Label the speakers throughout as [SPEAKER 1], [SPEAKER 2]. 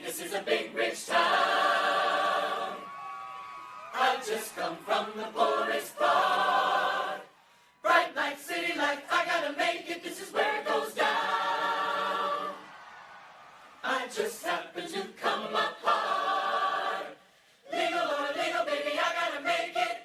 [SPEAKER 1] this is a big rich town. I just come from the poorest part. Bright light, city light, I gotta make it, this is where it goes down. I just happen to come apart. Legal or illegal, baby, I gotta make it.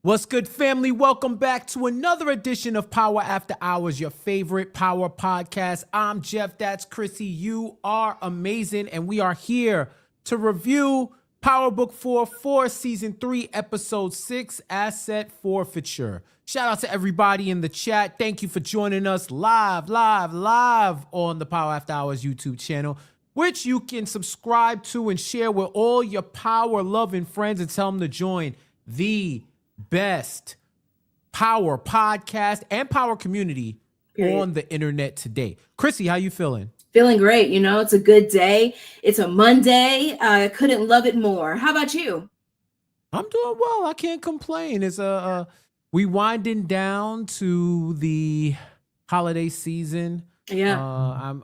[SPEAKER 2] What's good, family? Welcome back to another edition of Power After Hours, your favorite power podcast. I'm Jeff, that's Chrissy. You are amazing, and we are here to review Power Book 4, Season 3, Episode 6, Asset Forfeiture. Shout out to everybody in the chat. Thank you for joining us live on the Power After Hours YouTube channel, which you can subscribe to and share with all your power-loving friends and tell them to join the best power podcast and power community on the internet today. Chrissy, how you feeling?
[SPEAKER 3] Feeling great. You know, it's a good day. It's a Monday. I couldn't love it more. How about you?
[SPEAKER 2] I'm doing well. I can't complain. It's we winding down to the holiday season.
[SPEAKER 3] Yeah.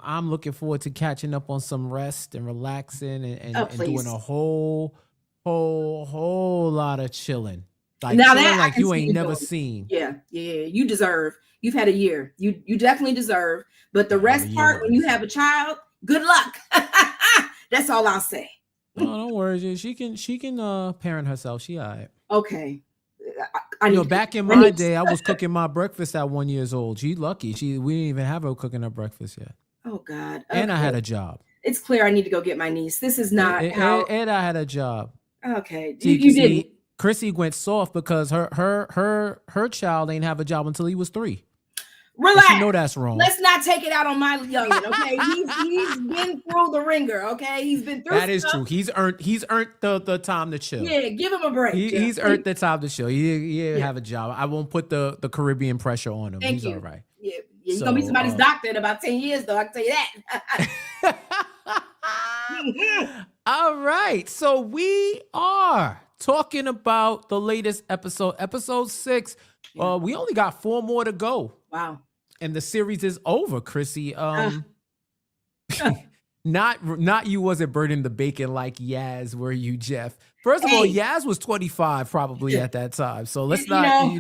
[SPEAKER 2] I'm looking forward to catching up on some rest and relaxing and doing a whole lot of chilling. Like
[SPEAKER 3] now
[SPEAKER 2] chilling
[SPEAKER 3] that
[SPEAKER 2] like you ain't never seen.
[SPEAKER 3] Yeah. You deserve. You've had a year. You definitely deserve. But the rest part, when you have a child, good luck. That's all I'll say.
[SPEAKER 2] Oh, don't worry. She can parent herself. She all right.
[SPEAKER 3] Okay.
[SPEAKER 2] Back in my day, I was cooking my breakfast at 1 year old. She's lucky. We didn't even have her cooking her breakfast yet.
[SPEAKER 3] Oh God. Okay.
[SPEAKER 2] And I had a job.
[SPEAKER 3] It's clear I need to go get my niece. This is not how.
[SPEAKER 2] And I had a job.
[SPEAKER 3] Okay.
[SPEAKER 2] You didn't. Chrissy went soft because her child ain't have a job until he was 3.
[SPEAKER 3] Relax.
[SPEAKER 2] You know that's wrong.
[SPEAKER 3] Let's not take it out on my youngin', okay? He's been through the ringer, okay? He's been through.
[SPEAKER 2] That is true. He's earned the time to chill.
[SPEAKER 3] Yeah, give him a break.
[SPEAKER 2] He's earned the time to chill. He didn't have a job. I w't put the Caribbean pressure on him. He's all right.
[SPEAKER 3] Yeah, he's gonna be somebody's doctor in about 10 years, though. I can tell you that.
[SPEAKER 2] All right, so we are talking about the latest episode 6. We only got 4 more to go.
[SPEAKER 3] Wow.
[SPEAKER 2] And the series is over, Chrissy. Not you wasn't burning the bacon like Yaz, were you, Jeff? First of all, Yaz was 25 probably at that time. So let's not,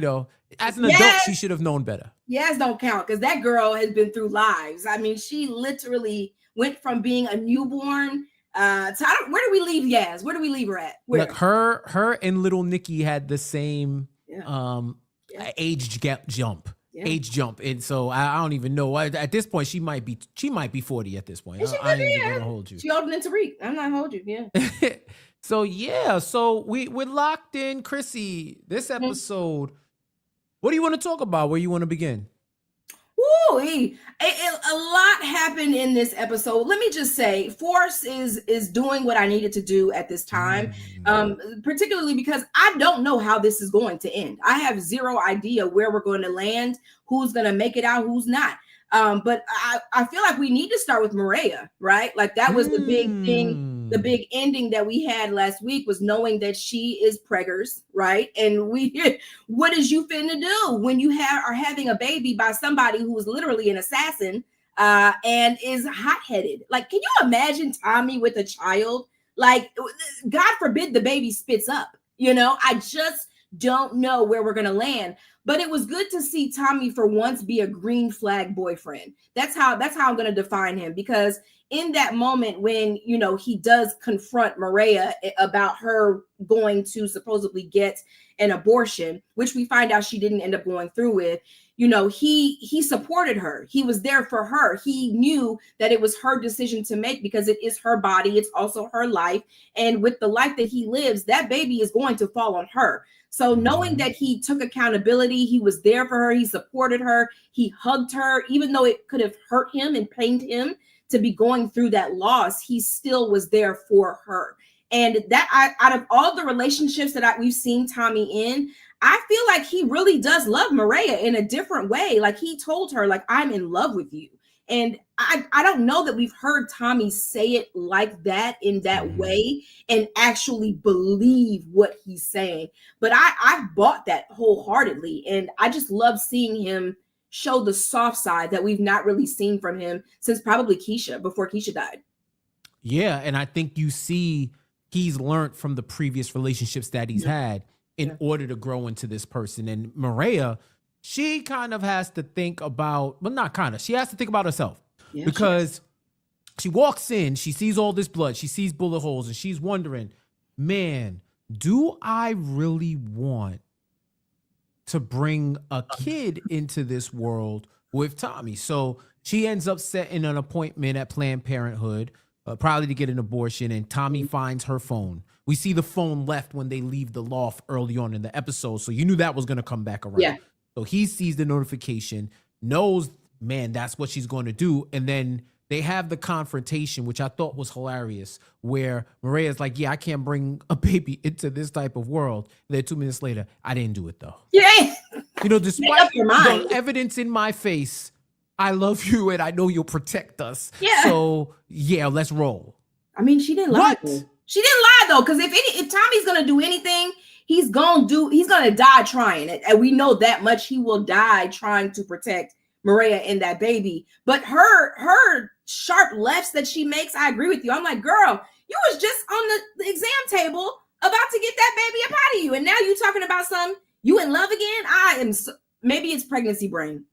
[SPEAKER 2] as an adult, she should have known better.
[SPEAKER 3] Yaz don't count because that girl has been through lives. I mean, she literally went from being a newborn where do we leave Yaz? Where do we leave her at? Where?
[SPEAKER 2] Look, her and little Nikki had the same age jump. Yeah. Age jump, and so I don't even know. At this point, she might be 40 at this point. I ain't even gonna hold you.
[SPEAKER 3] She older than Tariq. I'm not hold you. Yeah.
[SPEAKER 2] So we're locked in, Chrissy. This episode. What do you want to talk about? Where you want to begin?
[SPEAKER 3] Ooh, a lot happened in this episode. Let me just say, Force is doing what I needed to do at this time, particularly because I don't know how this is going to end. I have zero idea where we're going to land, who's going to make it out, who's not. But I feel like we need to start with Mireya, right? Like that was the big thing. The big ending that we had last week was knowing that she is preggers, right? And what is you finna do when you are having a baby by somebody who is literally an assassin and is hot-headed? Like, can you imagine Tommy with a child? Like, God forbid the baby spits up. I just don't know where we're gonna land. But it was good to see Tommy for once be a green flag boyfriend. That's how I'm going to define him, because in that moment when, he does confront Mireya about her going to supposedly get an abortion, which we find out she didn't end up going through with, he supported her. He was there for her. He knew that it was her decision to make because it is her body. It's also her life. And with the life that he lives, that baby is going to fall on her. So knowing that he took accountability, he was there for her, he supported her, he hugged her, even though it could have hurt him and pained him to be going through that loss, he still was there for her. And that out of all the relationships that we've seen Tommy in, I feel like he really does love Mireya in a different way. Like he told her, like, I'm in love with you. And I don't know that we've heard Tommy say it like that in that way and actually believe what he's saying. But I bought that wholeheartedly. And I just love seeing him show the soft side that we've not really seen from him since probably Keisha, before Keisha died.
[SPEAKER 2] Yeah, and I think you see he's learned from the previous relationships that he's had in order to grow into this person. And Mireya, she kind of has to think about, well, not kind of, she has to think about herself because she walks in, she sees all this blood, she sees bullet holes, and she's wondering, man, do I really want to bring a kid into this world with Tommy? So she ends up setting an appointment at Planned Parenthood, probably to get an abortion, and Tommy finds her phone. We see the phone left when they leave the loft early on in the episode, so you knew that was going to come back around. Yeah. So he sees the notification, knows, man, that's what she's going to do, and then they have the confrontation, which I thought was hilarious, where Mireya's like, yeah, I can't bring a baby into this type of world. And then 2 minutes later, I didn't do it, though.
[SPEAKER 3] Yeah.
[SPEAKER 2] You know, despite the evidence in my face, I love you and I know you'll protect us. Yeah. So, yeah, let's roll.
[SPEAKER 3] I mean, she didn't lie. She didn't lie, though, because if Tommy's going to do anything, he's going to die trying it. And we know that much. He will die trying to protect Mireya and that baby. But her sharp lefts that she makes, I agree with you. I'm like, girl, you was just on the exam table about to get that baby up out of you. And now you talking about something, you in love again? Maybe it's pregnancy brain.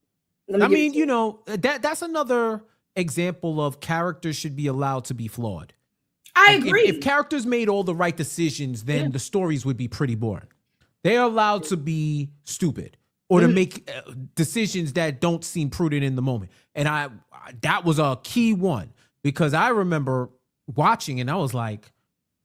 [SPEAKER 2] I mean, you know, that's another example of characters should be allowed to be flawed.
[SPEAKER 3] I agree.
[SPEAKER 2] If characters made all the right decisions, then the stories would be pretty boring. They're allowed to be stupid or to make decisions that don't seem prudent in the moment. And that was a key one, because I remember watching and I was like,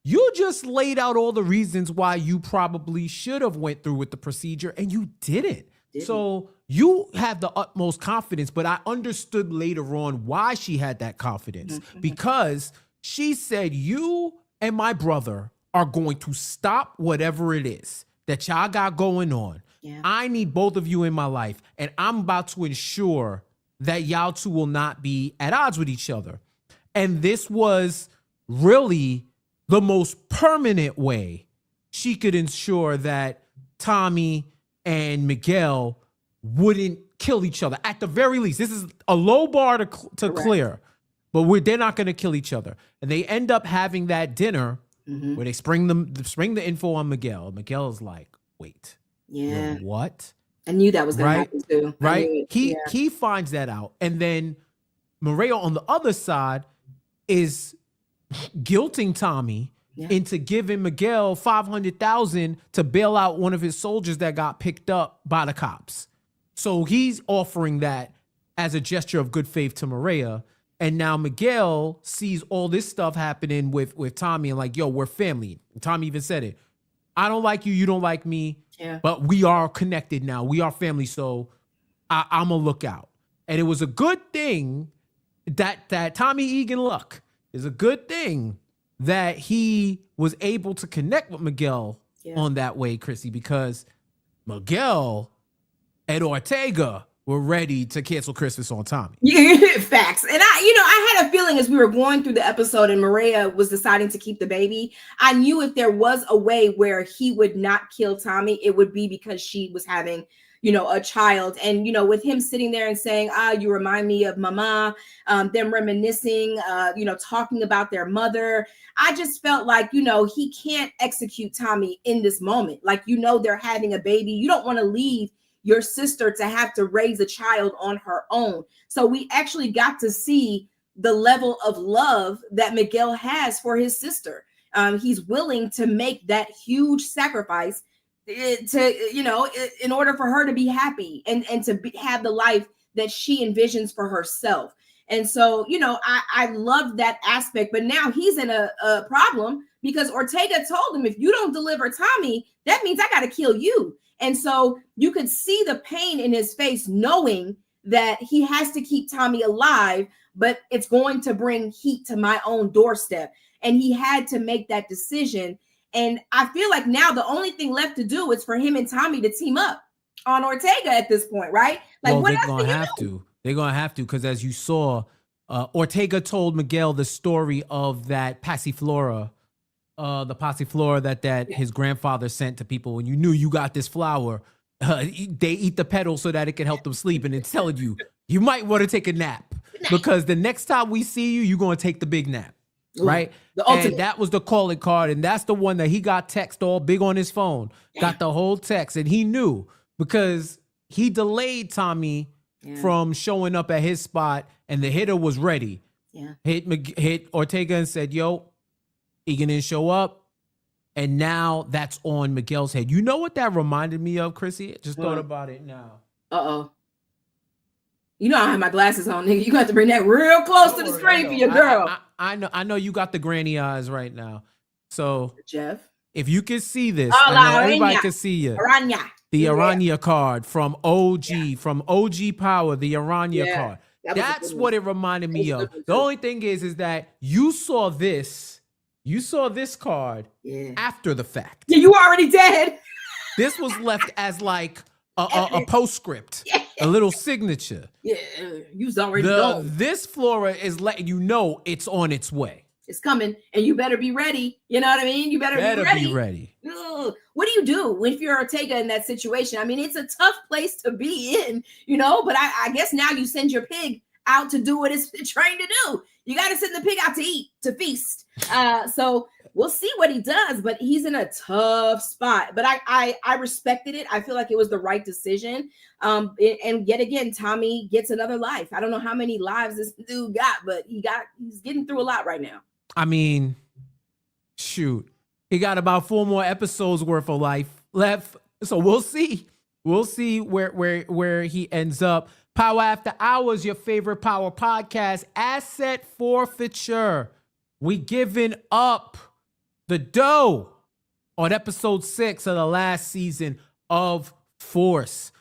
[SPEAKER 2] you just laid out all the reasons why you probably should have went through with the procedure and you didn't. So you have the utmost confidence, but I understood later on why she had that confidence, because she said, you and my brother are going to stop whatever it is that y'all got going on. Yeah. I need both of you in my life, and I'm about to ensure that y'all two will not be at odds with each other. And this was really the most permanent way she could ensure that Tommy and Miguel wouldn't kill each other. At the very least, this is a low bar to clear, but they're not going to kill each other. And they end up having that dinner where they spring the info on Miguel. Miguel is like, wait, what?
[SPEAKER 3] I knew that was going to happen too.
[SPEAKER 2] Right? He finds that out. And then Mireya on the other side is guilting Tommy into giving Miguel $500,000 to bail out one of his soldiers that got picked up by the cops. So he's offering that as a gesture of good faith to Mireya. And now Miguel sees all this stuff happening with Tommy and like, yo, we're family. And Tommy even said it. I don't like you. You don't like me. Yeah. But we are connected now. We are family. So I'm going to look out. And it was a good thing that Tommy Egan Luck is a good thing that he was able to connect with Miguel on that way, Chrissy, because Miguel and Ortega were ready to cancel Christmas on Tommy.
[SPEAKER 3] Facts. And I had a feeling as we were going through the episode and Mireya was deciding to keep the baby, I knew if there was a way where he would not kill Tommy, it would be because she was having, a child. And, with him sitting there and saying, you remind me of Mama, them reminiscing, talking about their mother. I just felt like, he can't execute Tommy in this moment. Like, they're having a baby. You don't want to leave your sister to have to raise a child on her own. So we actually got to see the level of love that Miguel has for his sister. He's willing to make that huge sacrifice in order for her to be happy and to have the life that she envisions for herself. And so, I love that aspect, but now he's in a problem because Ortega told him, if you don't deliver Tommy, that means I got to kill you. And so you could see the pain in his face, knowing that he has to keep Tommy alive, but it's going to bring heat to my own doorstep. And he had to make that decision. And I feel like now the only thing left to do is for him and Tommy to team up on Ortega at this point, right? Like,
[SPEAKER 2] well, they're going to have to. They're going to have to, because as you saw, Ortega told Miguel the story of that passiflora, the passiflora that his grandfather sent to people. When you knew you got this flower, they eat the petals so that it can help them sleep. And it's telling you might want to take a nap, because the next time we see you, you're going to take the big nap. right?
[SPEAKER 3] The ultimate.
[SPEAKER 2] And that was the calling card. And that's the one that he got text all big on his phone. Yeah. Got the whole text. And he knew because he delayed Tommy from showing up at his spot and the hitter was ready.
[SPEAKER 3] Yeah.
[SPEAKER 2] Hit Ortega and said, yo, Egan didn't show up. And now that's on Miguel's head. You know what that reminded me of, Chrissy? Just thought about it now.
[SPEAKER 3] Uh-oh. You know I have my glasses on, nigga. You got to bring that real close to the screen for your girl.
[SPEAKER 2] I know you got the granny eyes right now. So,
[SPEAKER 3] Jeff,
[SPEAKER 2] if you can see this, I know everybody can see you.
[SPEAKER 3] Aranya.
[SPEAKER 2] The Aranya card from OG, from OG Power, the Aranya card. That's what it reminded me of. The only thing is that you saw this card after the fact.
[SPEAKER 3] Yeah, you already dead.
[SPEAKER 2] This was left as like a postscript, a little signature.
[SPEAKER 3] Yeah, you was already gone.
[SPEAKER 2] This flora is letting you know it's on its way.
[SPEAKER 3] It's coming, and you better be ready. You know what I mean? You better be ready. Ugh. What do you do if you're Ortega in that situation? I mean, it's a tough place to be in, you know, but I guess now you send your pig out to do what it's trained to do. You got to send the pig out to eat, to feast. So we'll see what he does, but he's in a tough spot. But I respected it. I feel like it was the right decision. And yet again, Tommy gets another life. I don't know how many lives this dude got, but he's getting through a lot right now.
[SPEAKER 2] I mean, shoot, he got about 4 more episodes worth of life left. So we'll see. We'll see where he ends up. Power After Hours, your favorite power podcast. Asset forfeiture. We giving up the dough on episode 6 of the last season of Force.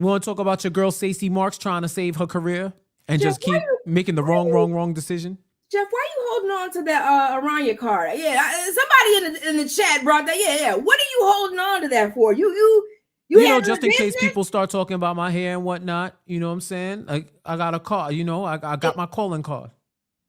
[SPEAKER 2] We want to talk about your girl Stacy Marks trying to save her career and just keep making the wrong decision.
[SPEAKER 3] Jeff, why are you holding on to that Aranya card? Yeah, somebody in the chat brought that. Yeah. What are you holding on to that for? You know,
[SPEAKER 2] just in case people start talking about my hair and whatnot. You know what I'm saying? Like, I got a card. You know, I got my calling card.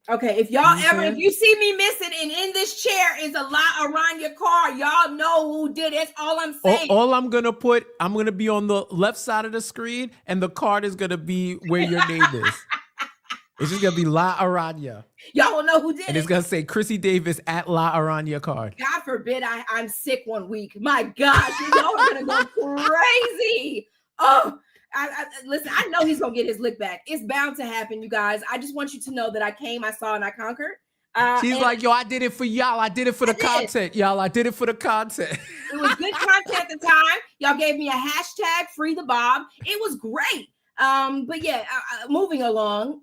[SPEAKER 3] Okay, if y'all if you see me missing and in this chair is a lot around your car, y'all know who did it. That's all I'm saying.
[SPEAKER 2] All I'm going to be on the left side of the screen, and the card is going to be where your name is. It's just going to be La Aranya.
[SPEAKER 3] Y'all will know who did it.
[SPEAKER 2] And it's going to say Chrissy Davis at La Aranya card.
[SPEAKER 3] God forbid I'm sick one week. My gosh, y'all are going to go crazy. Oh, listen, I know he's going to get his lick back. It's bound to happen, you guys. I just want you to know that I came, I saw, and I conquered.
[SPEAKER 2] She's like, yo, I did it for y'all. I did it for the content, y'all. I did it for the content.
[SPEAKER 3] It was good content at the time. Y'all gave me a hashtag, free the Bob. It was great. But yeah, moving along.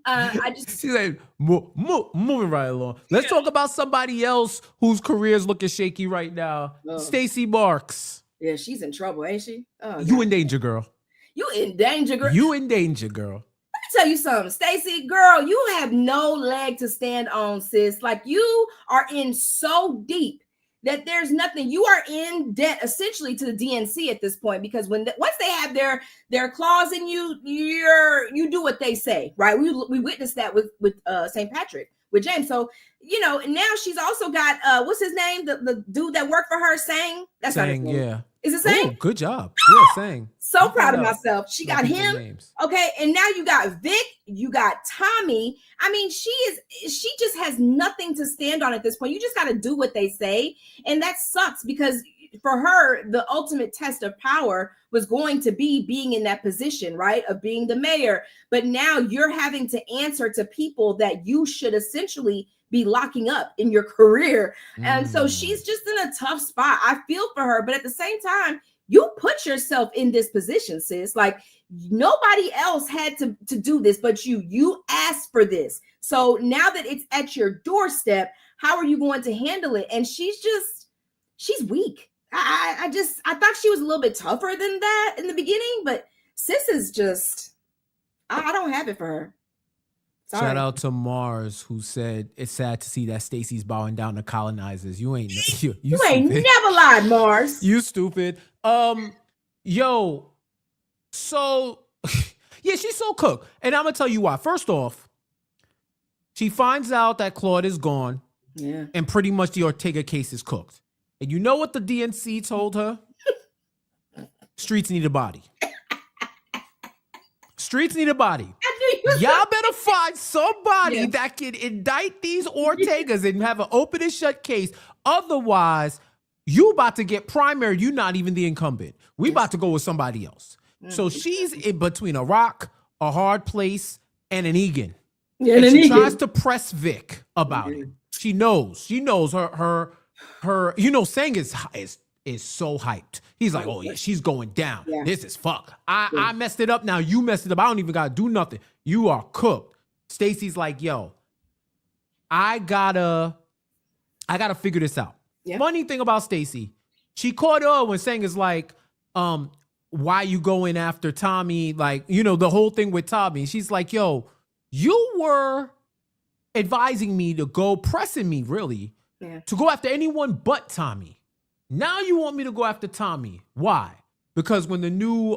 [SPEAKER 3] She's
[SPEAKER 2] like, moving right along. Let's talk about somebody else whose career is looking shaky right now. Stacy Marks.
[SPEAKER 3] Yeah, she's in trouble, ain't she? Oh,
[SPEAKER 2] you in danger, girl.
[SPEAKER 3] You in danger, girl.
[SPEAKER 2] You in danger, girl.
[SPEAKER 3] Let me tell you something, Stacy, girl. You have no leg to stand on, sis. Like, you are in so deep that there's nothing. You are in debt essentially to the DNC at this point, because once they have their claws in you, you do what they say, right? We witnessed that with St. Patrick, with James. So, you know, now she's also got what's his name? The dude that worked for her, Sang. That's
[SPEAKER 2] Sang,
[SPEAKER 3] not his name.
[SPEAKER 2] yeah.
[SPEAKER 3] Is it Sang?
[SPEAKER 2] Oh, good job. Yeah, Sang.
[SPEAKER 3] So proud of myself. She got him. Names. Okay, and now you got Vic, you got Tommy. I mean, she just has nothing to stand on at this point. You just got to do what they say, and that sucks, because for her, the ultimate test of power was going to be being in that position, right, of being the mayor. But now you're having to answer to people that you should essentially be locking up in your career. And so she's just in a tough spot. I feel for her, but at the same time, you put yourself in this position, sis. Like, nobody else had to do this, but you asked for this. So now that it's at your doorstep, how are you going to handle it? And she's weak. I thought she was a little bit tougher than that in the beginning, but sis is just, I don't have it for her. Sorry.
[SPEAKER 2] Shout out to Mars, who said it's sad to see that Stacy's bowing down to colonizers. You ain't
[SPEAKER 3] never lied, Mars.
[SPEAKER 2] You stupid. Yo, so yeah, she's so cooked. And I'm gonna tell you why. First off, she finds out that Claude is gone.
[SPEAKER 3] Yeah.
[SPEAKER 2] And pretty much the Ortega case is cooked. And you know what the DNC told her? Streets need a body. Streets need a body. Y'all better find somebody that can indict these Ortegas and have an open and shut case. Otherwise, you about to get primary. You're not even the incumbent. We about to go with somebody else. So she's in between a rock, a hard place, and an Egan. Yeah, and she tries to press Vic about it. She knows her. Sang is so hyped. He's like, oh yeah, she's going down. Yeah. This is fuck. I messed it up. Now you messed it up. I don't even gotta do nothing. You are cooked. Stacy's like, yo, I gotta figure this out. Yeah. Funny thing about Stacy, she caught her when Sang is like, why you going after Tommy? Like, the whole thing with Tommy. She's like, yo, you were advising me to go, pressing me really, to go after anyone but Tommy. Now you want me to go after Tommy. Why? Because when the new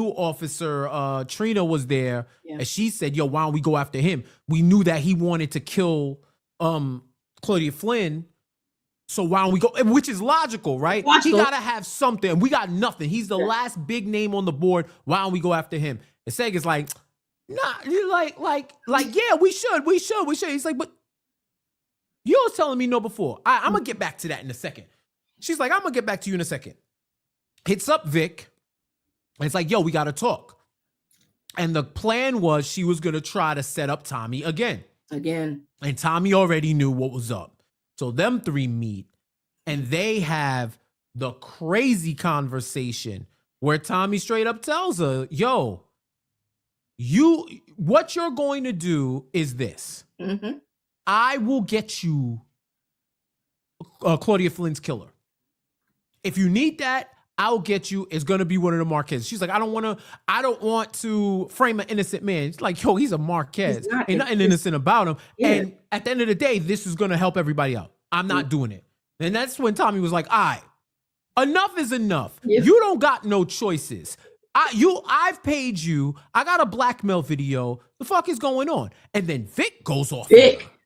[SPEAKER 2] officer, Trina, was there, and she said, yo, why don't we go after him? We knew that he wanted to kill Claudia Flynn. So why don't we go? Which is logical, right? He got to have something. We got nothing. He's the last big name on the board. Why don't we go after him? And Seg is like, nah, you're like, yeah, we should. He's like, but you was telling me no before. I'm going to get back to that in a second. She's like, I'm going to get back to you in a second. Hits up Vic. And it's like, yo, we got to talk. And the plan was she was going to try to set up Tommy again. And Tommy already knew what was up. So them three meet and they have the crazy conversation where Tommy straight up tells her, yo, what you're going to do is this. Mm-hmm. I will get you Claudia Flynn's killer. If you need that, I'll get you. It's going to be one of the Marquez. She's like, I don't want to frame an innocent man. It's like, yo, he's a Marquez. Ain't nothing innocent about him. Yeah. And at the end of the day, this is going to help everybody out. I'm not doing it. And that's when Tommy was like, all right, enough is enough. Yeah. You don't got no choices. I've paid you. I got a blackmail video. The fuck is going on? And then Vic goes off.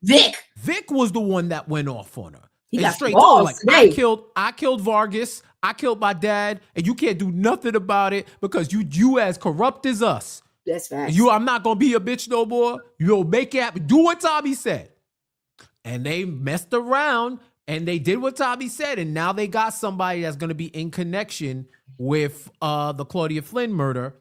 [SPEAKER 2] Vic was the one that went off on her. He got straight told, like, I killed Vargas. I killed my dad, and you can't do nothing about it because you as corrupt as us.
[SPEAKER 3] That's facts.
[SPEAKER 2] I'm not gonna be a bitch no more. You'll make it happen. Do what Tommy said. And they messed around and they did what Tommy said, and now they got somebody that's gonna be in connection with the Claudia Flynn murder.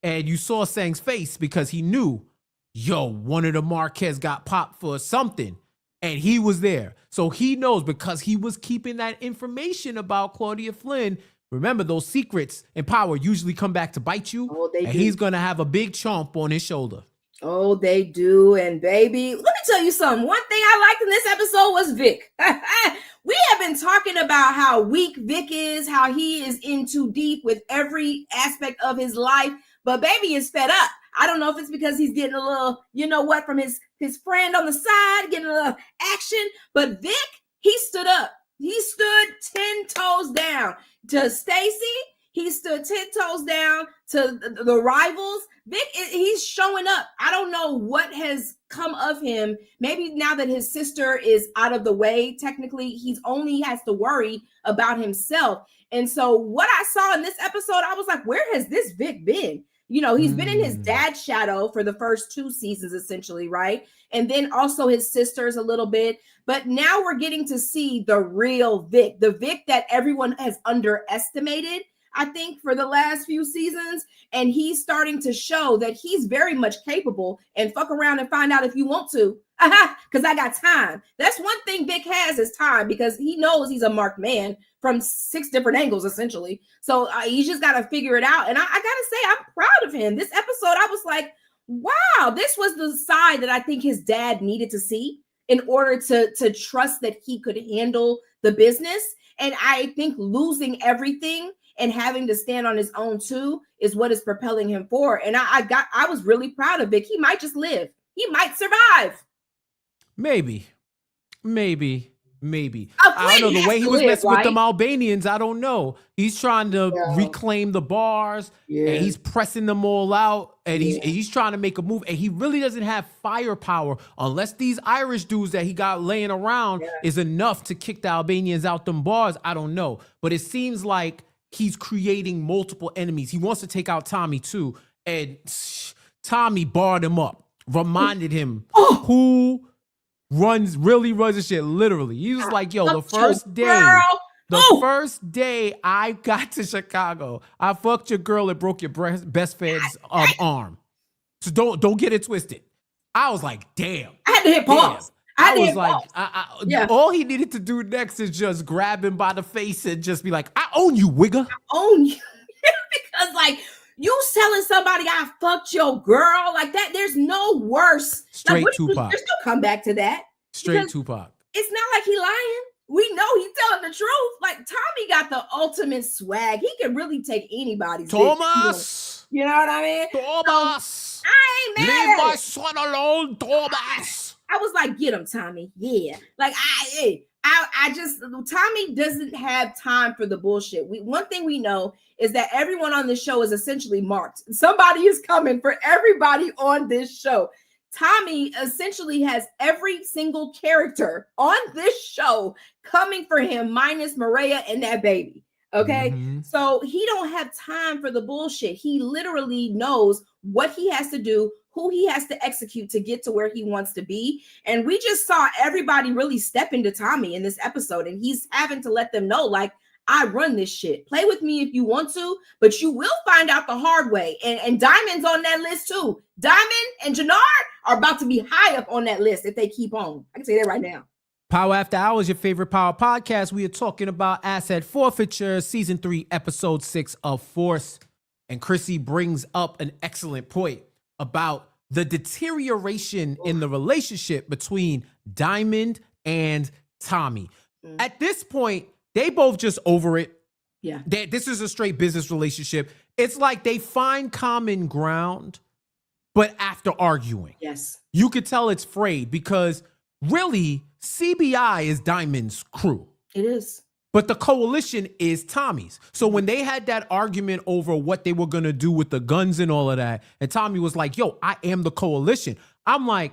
[SPEAKER 2] And you saw Sang's face because he knew, yo, one of the Marquez got popped for something. And he was there. So he knows because he was keeping that information about Claudia Flynn. Remember, those secrets in power usually come back to bite you. Oh, they do. He's going to have a big chomp on his shoulder.
[SPEAKER 3] Oh, they do. And baby, let me tell you something. One thing I liked in this episode was Vic. We have been talking about how weak Vic is, how he is in too deep with every aspect of his life. But baby is fed up. I don't know if it's because he's getting a little, from his friend on the side, getting a little action. But Vic, he stood up. He stood 10 toes down to Stacy. He stood 10 toes down to the rivals. Vic, he's showing up. I don't know what has come of him. Maybe now that his sister is out of the way, technically, he's only has to worry about himself. And so what I saw in this episode, I was like, where has this Vic been? He's been in his dad's shadow for the first 2 seasons, essentially, right? And then also his sisters a little bit. But now we're getting to see the real Vic, the Vic that everyone has underestimated, I think, for the last few seasons. And he's starting to show that he's very much capable. And fuck around and find out if you want to. Because I got time. That's one thing Vic has is time, because he knows he's a marked man from 6 different angles, essentially. So he's just got to figure it out. And I got to say, I'm proud of him. This episode, I was like, wow, this was the side that I think his dad needed to see in order to trust that he could handle the business. And I think losing everything and having to stand on his own too is what is propelling him forward. And I was really proud of Vic. He might just live. He might survive.
[SPEAKER 2] Maybe. I don't know. The way he was messing with them Albanians, I don't know. He's trying to reclaim the bars, and he's pressing them all out, and he's trying to make a move, and he really doesn't have firepower unless these Irish dudes that he got laying around is enough to kick the Albanians out them bars. I don't know. But it seems like he's creating multiple enemies. He wants to take out Tommy too. And Tommy barred him up, reminded him
[SPEAKER 3] Oh.
[SPEAKER 2] who really runs the shit, literally. He was like, yo, the first day, first day I got to Chicago, I fucked your girl and broke your best friend's arm. So don't get it twisted. I was like, damn.
[SPEAKER 3] I had to hit pause.
[SPEAKER 2] I was like, all he needed to do next is just grab him by the face and just be like, I own you, wigger.
[SPEAKER 3] I own you. Because like, you telling somebody I fucked your girl like that, there's no worse.
[SPEAKER 2] Straight
[SPEAKER 3] like,
[SPEAKER 2] Tupac.
[SPEAKER 3] There's no come back to that.
[SPEAKER 2] Straight Tupac.
[SPEAKER 3] It's not like he lying. We know he's telling the truth. Like Tommy got the ultimate swag. He can really take anybody's
[SPEAKER 2] Thomas.
[SPEAKER 3] You know what I mean?
[SPEAKER 2] Thomas.
[SPEAKER 3] So, I ain't mad.
[SPEAKER 2] Leave my son alone, Thomas.
[SPEAKER 3] I was like, get him, Tommy. Yeah. Like I just Tommy doesn't have time for the bullshit. One thing we know is that everyone on this show is essentially marked. Somebody is coming for everybody on this show. Tommy essentially has every single character on this show coming for him, minus Mireya and that baby. Okay. Mm-hmm. So he don't have time for the bullshit. He literally knows what he has to do, who he has to execute to get to where he wants to be. And we just saw everybody really step into Tommy in this episode. And he's having to let them know, like, I run this shit. Play with me if you want to, but you will find out the hard way. And Diamond's on that list too. Diamond and Jannard are about to be high up on that list if they keep on. I can say that right now.
[SPEAKER 2] Power After Hours, your favorite power podcast. We are talking about asset forfeiture, season 3, episode 6 of Force. And Chrissy brings up an excellent point about the deterioration in the relationship between Diamond and Tommy. At this point, they both just over it.
[SPEAKER 3] Yeah.
[SPEAKER 2] This is a straight business relationship. It's like they find common ground, but after arguing.
[SPEAKER 3] Yes.
[SPEAKER 2] You could tell it's frayed because really, CBI is Diamond's crew.
[SPEAKER 3] It is.
[SPEAKER 2] But the coalition is Tommy's. So when they had that argument over what they were going to do with the guns and all of that, and Tommy was like, yo, I am the coalition. I'm like,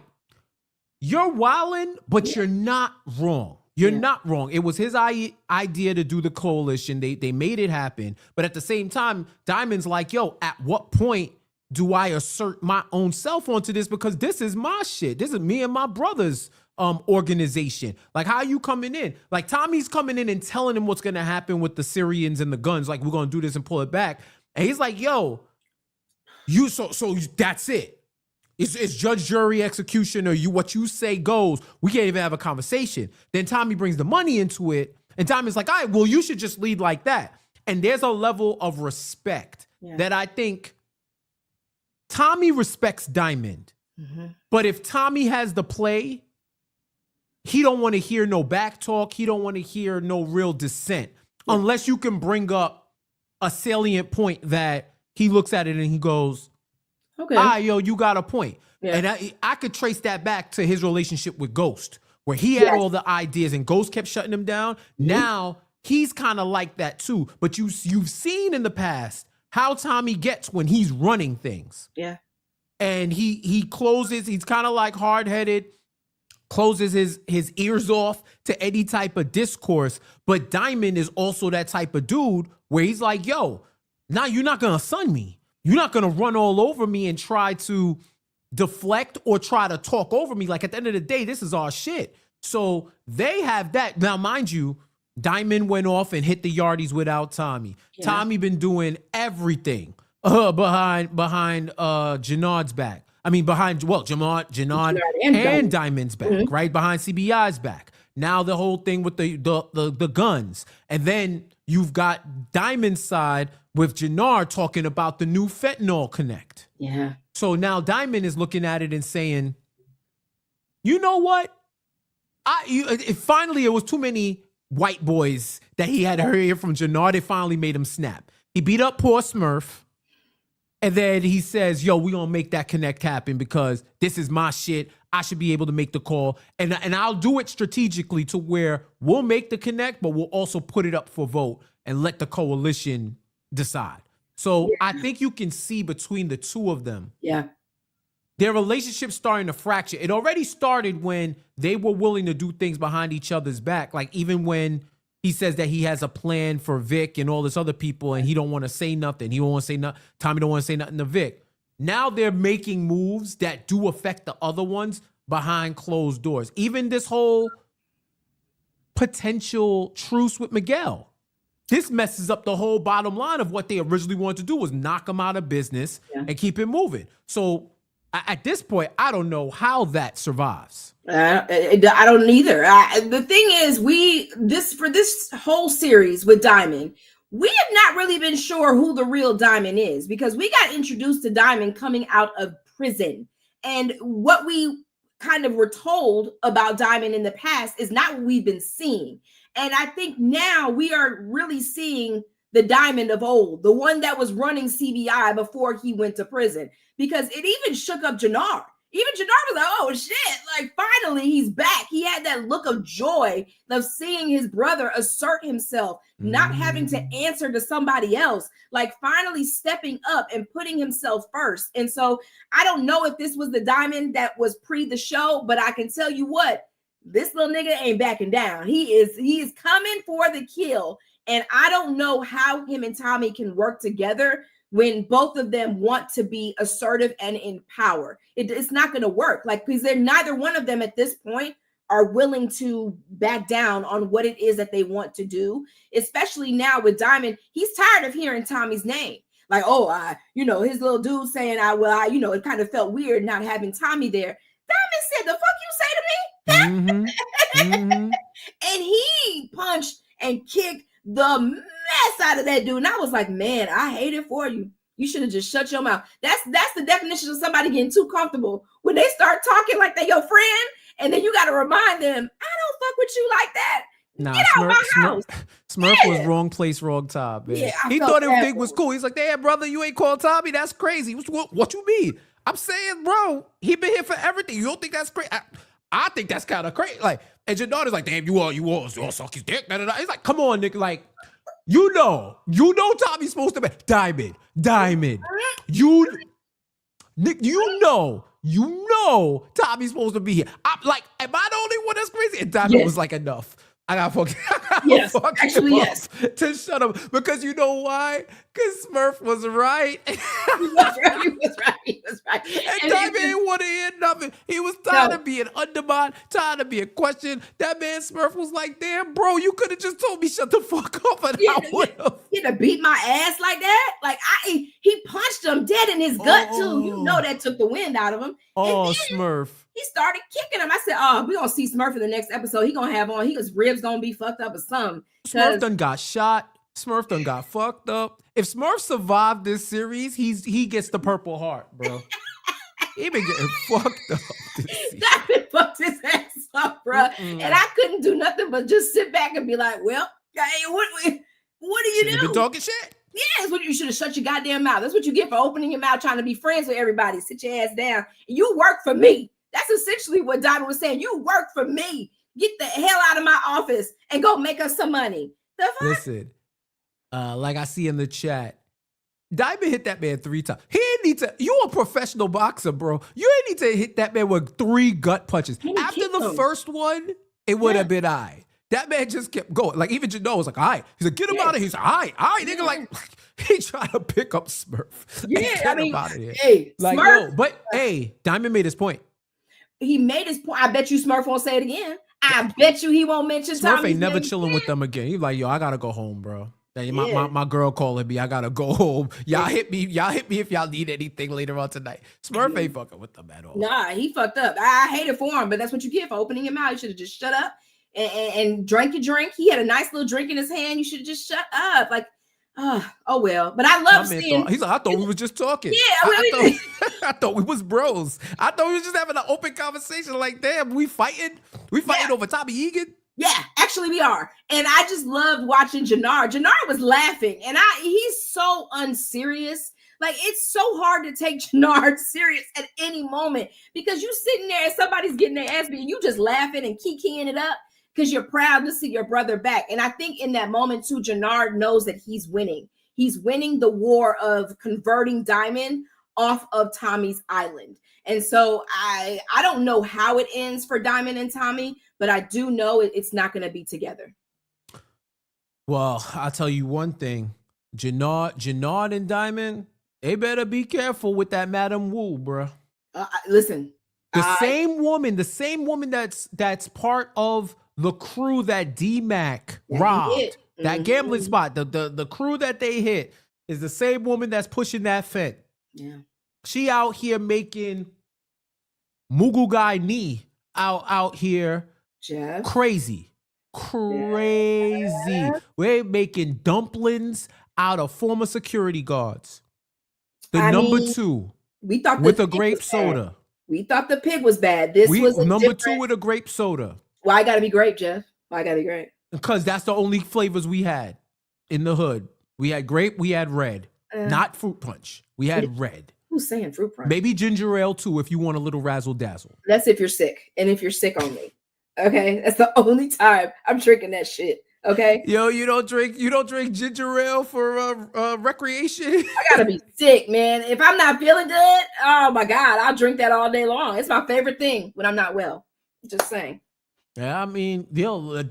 [SPEAKER 2] you're wildin', but you're not wrong. You're not wrong. It was his idea to do the coalition. They made it happen. But at the same time, Diamond's like, yo, at what point do I assert my own self onto this? Because this is my shit. This is me and my brother's organization. Like, how are you coming in? Like, Tommy's coming in and telling him what's going to happen with the Syrians and the guns. Like, we're going to do this and pull it back. And he's like, yo, so that's it. It's judge, jury, execution, or what you say goes. We can't even have a conversation. Then Tommy brings the money into it, and Tommy's like, all right, well, you should just lead like that. And there's a level of respect that I think Tommy respects Diamond. Mm-hmm. But if Tommy has the play, he don't want to hear no back talk. He don't want to hear no real dissent unless you can bring up a salient point that he looks at it and he goes, okay, yo, you got a point. Yeah. And I could trace that back to his relationship with Ghost, where he had all the ideas and Ghost kept shutting him down. Mm-hmm. Now he's kind of like that too. But you've seen in the past how Tommy gets when he's running things.
[SPEAKER 3] Yeah.
[SPEAKER 2] And he closes, he's kind of like hard-headed, closes his ears off to any type of discourse. But Diamond is also that type of dude where he's like, yo, now you're not going to sun me. You're not going to run all over me and try to deflect or try to talk over me. Like, at the end of the day, this is our shit. So they have that. Now, mind you, Diamond went off and hit the yardies without Tommy. Yeah. Tommy been doing everything behind Jannard's back. I mean, Jannard and Diamond's back, right? Behind CBI's back. Now the whole thing with the guns. And then you've got Diamond's side with Jannard talking about the new fentanyl connect.
[SPEAKER 3] Yeah.
[SPEAKER 2] So now Diamond is looking at it and saying, you know what? Finally, it was too many white boys that he had to hear from Jannard. It finally made him snap. He beat up poor Smurf. And then he says, yo, we gonna make that connect happen because this is my shit. I should be able to make the call. And I'll do it strategically to where we'll make the connect, but we'll also put it up for vote and let the coalition decide. So I think you can see between the two of them.
[SPEAKER 3] Yeah.
[SPEAKER 2] Their relationship's starting to fracture. It already started when they were willing to do things behind each other's back. Like, even when he says that he has a plan for Vic and all this other people and he don't want to say nothing. He don't want to say nothing. Tommy don't want to say nothing to Vic. Now they're making moves that do affect the other ones behind closed doors. Even this whole potential truce with Miguel. This messes up the whole bottom line of what they originally wanted to do, was knock him out of business and keep it moving. So at this point, I don't know how that survives.
[SPEAKER 3] I don't either. The thing is, for this whole series with Diamond, we have not really been sure who the real Diamond is, because we got introduced to Diamond coming out of prison. And what we kind of were told about Diamond in the past is not what we've been seeing. And I think now we are really seeing the Diamond of old, the one that was running CBI before he went to prison, because it even shook up Jannar. Even Jannar was like, oh shit, like finally he's back. He had that look of joy of seeing his brother assert himself, not having to answer to somebody else, like finally stepping up and putting himself first. And so I don't know if this was the Diamond that was pre the show, but I can tell you what, this little nigga ain't backing down. He is coming for the kill. And I don't know how him and Tommy can work together when both of them want to be assertive and in power. It's not going to work, like, because they're neither one of them at this point are willing to back down on what it is that they want to do, especially now with Diamond. He's tired of hearing Tommy's name. Like, his little dude saying, it kind of felt weird not having Tommy there. Diamond said, the fuck you say to me? And he punched and kicked the mess out of that dude. And I was like, man, I hate it for you. You should have just shut your mouth. That's the definition of somebody getting too comfortable. When they start talking like they're your friend, and then you got to remind them, I don't fuck with you like that.
[SPEAKER 2] Nah,
[SPEAKER 3] Get out my house.
[SPEAKER 2] Smurf was wrong place, wrong time, man.
[SPEAKER 3] Yeah,
[SPEAKER 2] he thought everything was cool. He's like, damn, brother, you ain't called Tommy. That's crazy. What you mean? I'm saying, bro, he been here for everything. You don't think that's crazy? I think that's kind of crazy. Like, and your daughter's like, damn, you all suck his dick. He's like, come on, nigga. Like, you know Tommy's supposed to be Diamond. You know Tommy's supposed to be here. I'm like, am I the only one that's crazy? And Diamond was like, enough. I got
[SPEAKER 3] yes, actually, yes.
[SPEAKER 2] To shut up, because you know why? Because Smurf was right.
[SPEAKER 3] He was right.
[SPEAKER 2] And Diamond didn't want to hear nothing. He was tired of being undermined, tired of being questioned. That man Smurf was like, damn, bro, you could have just told me shut the fuck up, and I would have.
[SPEAKER 3] He had to beat my ass like that? Like, he punched him dead in his gut, too. You know that took the wind out of him.
[SPEAKER 2] Oh, Smurf.
[SPEAKER 3] He started kicking him. I said, we're going to see Smurf in the next episode. He going to have on, his ribs going to be fucked up or something.
[SPEAKER 2] Smurf done got shot. Smurf done got fucked up. If Smurf survived this series, he gets the Purple Heart, bro. He been getting fucked up this season.
[SPEAKER 3] That been fucked his ass up, bro. And I couldn't do nothing but just sit back and be like, well, hey, what do you do?
[SPEAKER 2] Been talking shit.
[SPEAKER 3] Yeah, that's what you should have shut your goddamn mouth. That's what you get for opening your mouth trying to be friends with everybody. Sit your ass down. You work for me. That's essentially what Diamond was saying. You work for me. Get the hell out of my office and go make us some money. The fuck?
[SPEAKER 2] Listen, like I see in the chat, Diamond hit that man 3 times. He didn't need to. You a professional boxer, bro. You didn't need to hit that man with 3 gut punches. After the first one, it would have been all right. That man just kept going. Like, even Janelle was like, all right. He's like, get him out of here. He's like, all right, nigga. Like, he tried to pick up Smurf.
[SPEAKER 3] Yeah,
[SPEAKER 2] get him out of here.
[SPEAKER 3] Hey,
[SPEAKER 2] like,
[SPEAKER 3] Smurf.
[SPEAKER 2] yo, but hey, Diamond made his point.
[SPEAKER 3] He made his point. I bet you Smurf won't say it again. I bet you he won't mention
[SPEAKER 2] Smurf
[SPEAKER 3] Tommy's
[SPEAKER 2] ain't never
[SPEAKER 3] name
[SPEAKER 2] chilling
[SPEAKER 3] again.
[SPEAKER 2] with them again. He's like, yo, I gotta go home, bro. My girl calling me. I gotta go home. Y'all hit me if y'all need anything later on tonight. Smurf ain't fucking with them at all.
[SPEAKER 3] Nah, he fucked up. I hate it for him, but that's what you get for opening your mouth. You should have just shut up and drank your drink. He had a nice little drink in his hand. You should have just shut up. Like, oh well. But I love seeing.
[SPEAKER 2] He's like, I thought we was just talking.
[SPEAKER 3] Yeah,
[SPEAKER 2] I thought we was bros. I thought we was just having an open conversation. Like, damn, we fighting over Tommy Egan.
[SPEAKER 3] Yeah, actually we are. And I just loved watching Jannar. Jannar was laughing, and he's so unserious. Like, it's so hard to take Jannar serious at any moment, because you sitting there and somebody's getting their ass beat and you just laughing and kikiing it up because you're proud to see your brother back. And I think in that moment too, Jannar knows that he's winning. He's winning the war of converting Diamond off of Tommy's island. And so I don't know how it ends for Diamond and Tommy, but I do know it's not going to be together.
[SPEAKER 2] Well, I'll tell you one thing. Jannar and Diamond, They better be careful with that Madam Wu, bruh.
[SPEAKER 3] Listen,
[SPEAKER 2] the same woman that's part of the crew that D-Mac robbed, that gambling spot, the crew that they hit is the same woman that's pushing that Fed.
[SPEAKER 3] Yeah.
[SPEAKER 2] She out here making Mugugai Ni out here
[SPEAKER 3] Jeff.
[SPEAKER 2] crazy. Jeff. We're making dumplings out of former security guards. Number 2.
[SPEAKER 3] We thought
[SPEAKER 2] with a grape soda.
[SPEAKER 3] We thought the pig was bad. This was
[SPEAKER 2] number 2 with a grape soda.
[SPEAKER 3] Why gotta be grape, Jeff? Why gotta be grape?
[SPEAKER 2] Because that's the only flavors we had in the hood. We had grape, we had red. Not fruit punch. We had red.
[SPEAKER 3] Who's saying fruit punch?
[SPEAKER 2] Maybe ginger ale too if you want a little razzle dazzle.
[SPEAKER 3] That's if you're sick. And if you're sick only. Okay? That's the only time I'm drinking that shit. Okay.
[SPEAKER 2] Yo, you don't drink ginger ale for recreation?
[SPEAKER 3] I gotta be sick, man. If I'm not feeling good, oh my God, I'll drink that all day long. It's my favorite thing when I'm not well. Just saying.
[SPEAKER 2] Yeah, I mean,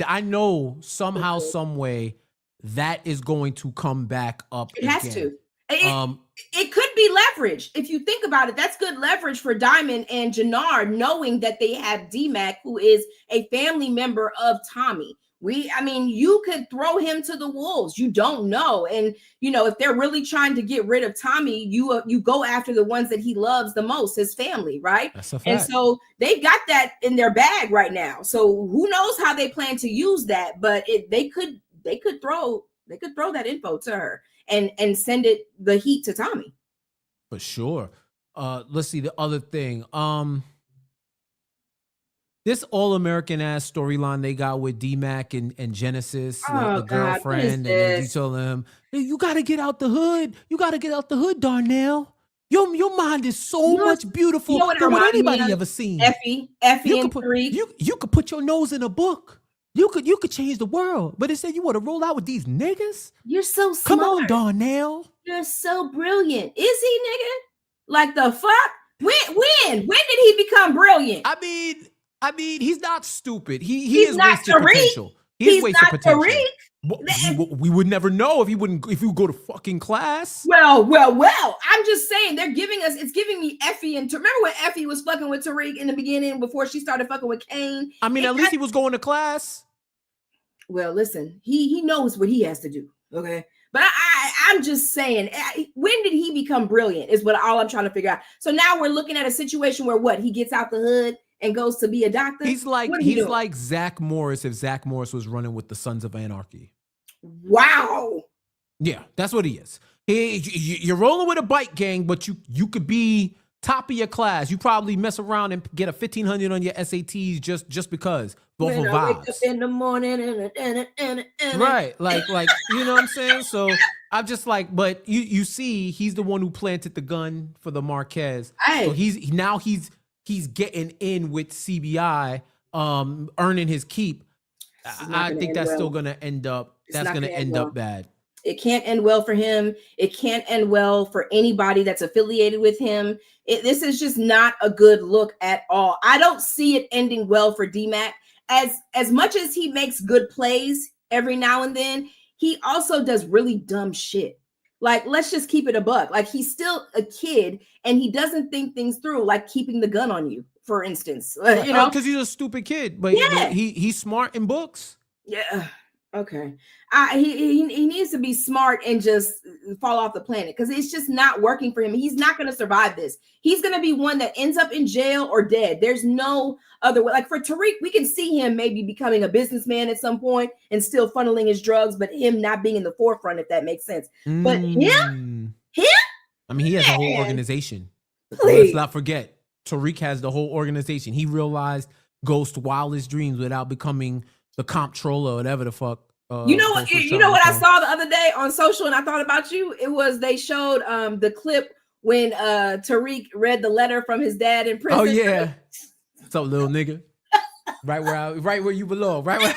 [SPEAKER 2] I know somehow, some way that is going to come back up.
[SPEAKER 3] It has to. It could be leverage. If you think about it, that's good leverage for Diamond and Jannard, knowing that they have D-Mac, who is a family member of Tommy. You could throw him to the wolves. You don't know. And, if they're really trying to get rid of Tommy, you go after the ones that he loves the most, his family, right?
[SPEAKER 2] That's a fact.
[SPEAKER 3] And so they've got that in their bag right now. So who knows how they plan to use that, but they could throw that info to her and send the heat to Tommy.
[SPEAKER 2] For sure. Let's see the other thing. This all-American ass storyline they got with D-Mac and Genesis, the girlfriend, and you tell them, hey, you got to get out the hood. You got to get out the hood, Darnell. Your mind is so much beautiful than what anybody ever seen.
[SPEAKER 3] Effie and Tariq.
[SPEAKER 2] You could put your nose in a book. You could change the world. But instead, you want to roll out with these niggas?
[SPEAKER 3] You're so smart.
[SPEAKER 2] Come on, Darnell.
[SPEAKER 3] You're so brilliant. Is he, nigga? Like the fuck? When did he become brilliant?
[SPEAKER 2] I mean, he's not stupid. He's
[SPEAKER 3] not
[SPEAKER 2] wasted potential.
[SPEAKER 3] He's not Tariq.
[SPEAKER 2] We would never know if he would go to fucking class.
[SPEAKER 3] Well. I'm just saying it's giving me Effie and remember when Effie was fucking with Tariq in the beginning before she started fucking with Kane?
[SPEAKER 2] I mean, at least he was going to class.
[SPEAKER 3] Well, listen, he knows what he has to do. Okay. But I'm just saying, when did he become brilliant is all I'm trying to figure out. So now we're looking at a situation where he gets out the hood and goes to be a doctor.
[SPEAKER 2] He's like Zach Morris if Zach Morris was running with the Sons of Anarchy.
[SPEAKER 3] Wow.
[SPEAKER 2] Yeah, that's what he is. You're rolling with a bike gang, but you could be top of your class. You probably mess around and get a 1500 on your SATs just because. Both
[SPEAKER 3] when
[SPEAKER 2] of
[SPEAKER 3] I
[SPEAKER 2] vibes.
[SPEAKER 3] wake up in the morning
[SPEAKER 2] Right, like you know what I'm saying. So I'm just like, but you see, he's the one who planted the gun for the Marquez.
[SPEAKER 3] Hey.
[SPEAKER 2] So he's getting in with CBI, earning his keep. I think that's still gonna end up. That's gonna end up bad.
[SPEAKER 3] It can't end well for him. It can't end well for anybody that's affiliated with him. This is just not a good look at all. I don't see it ending well for D-Mac. As much as he makes good plays every now and then, he also does really dumb shit. Like, let's just keep it a buck. Like, he's still a kid and he doesn't think things through, like keeping the gun on you, for instance.
[SPEAKER 2] Because he's a stupid kid, but he's smart in books.
[SPEAKER 3] Yeah. Okay. He needs to be smart and just fall off the planet because it's just not working for him. He's not going to survive this. He's going to be one that ends up in jail or dead. There's no other way. Like for Tariq, we can see him maybe becoming a businessman at some point and still funneling his drugs, but him not being in the forefront, if that makes sense. But him?
[SPEAKER 2] I mean, he has a whole organization.
[SPEAKER 3] Please.
[SPEAKER 2] Let's not forget, Tariq has the whole organization. He realized Ghost wildest dreams without becoming the comptroller or whatever the fuck.
[SPEAKER 3] You know what I saw the other day on social and I thought about you? It was they showed the clip when Tariq read the letter from his dad in prison.
[SPEAKER 2] Oh yeah. What's up, little nigga? right where you belong. Right where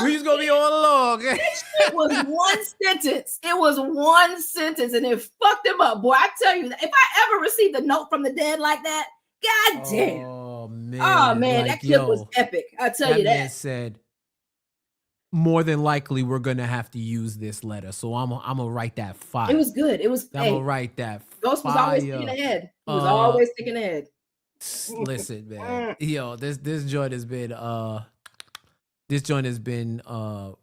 [SPEAKER 2] we just gonna be all along.
[SPEAKER 3] It was one sentence. It was one sentence and it fucked him up. Boy, I tell you, if I ever received a note from the dad like that, god damn.
[SPEAKER 2] Oh man,
[SPEAKER 3] like, that clip was epic. I tell you that.
[SPEAKER 2] Man said, more than likely we're gonna have to use this letter. So I'm gonna write that fire.
[SPEAKER 3] It was good. It was.
[SPEAKER 2] I'm gonna write that.
[SPEAKER 3] Ghost was always thinking ahead. He was always thinking ahead.
[SPEAKER 2] Listen, man. Yo, this joint has been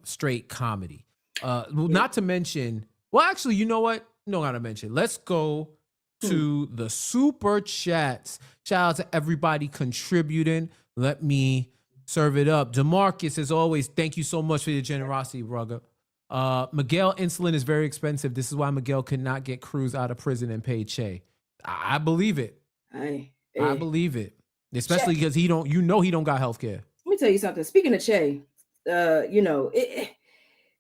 [SPEAKER 2] straight comedy. Not to mention, well, actually, you know what? No, gotta mention. Let's go to the super chats. Shout out to everybody contributing. Let me serve it up. DeMarcus, as always, thank you so much for your generosity, brother. Miguel, insulin is very expensive. This is why Miguel could not get Cruz out of prison and pay Che. I believe it. I believe it. Especially because he don't got health care.
[SPEAKER 3] Let me tell you something. Speaking of Che,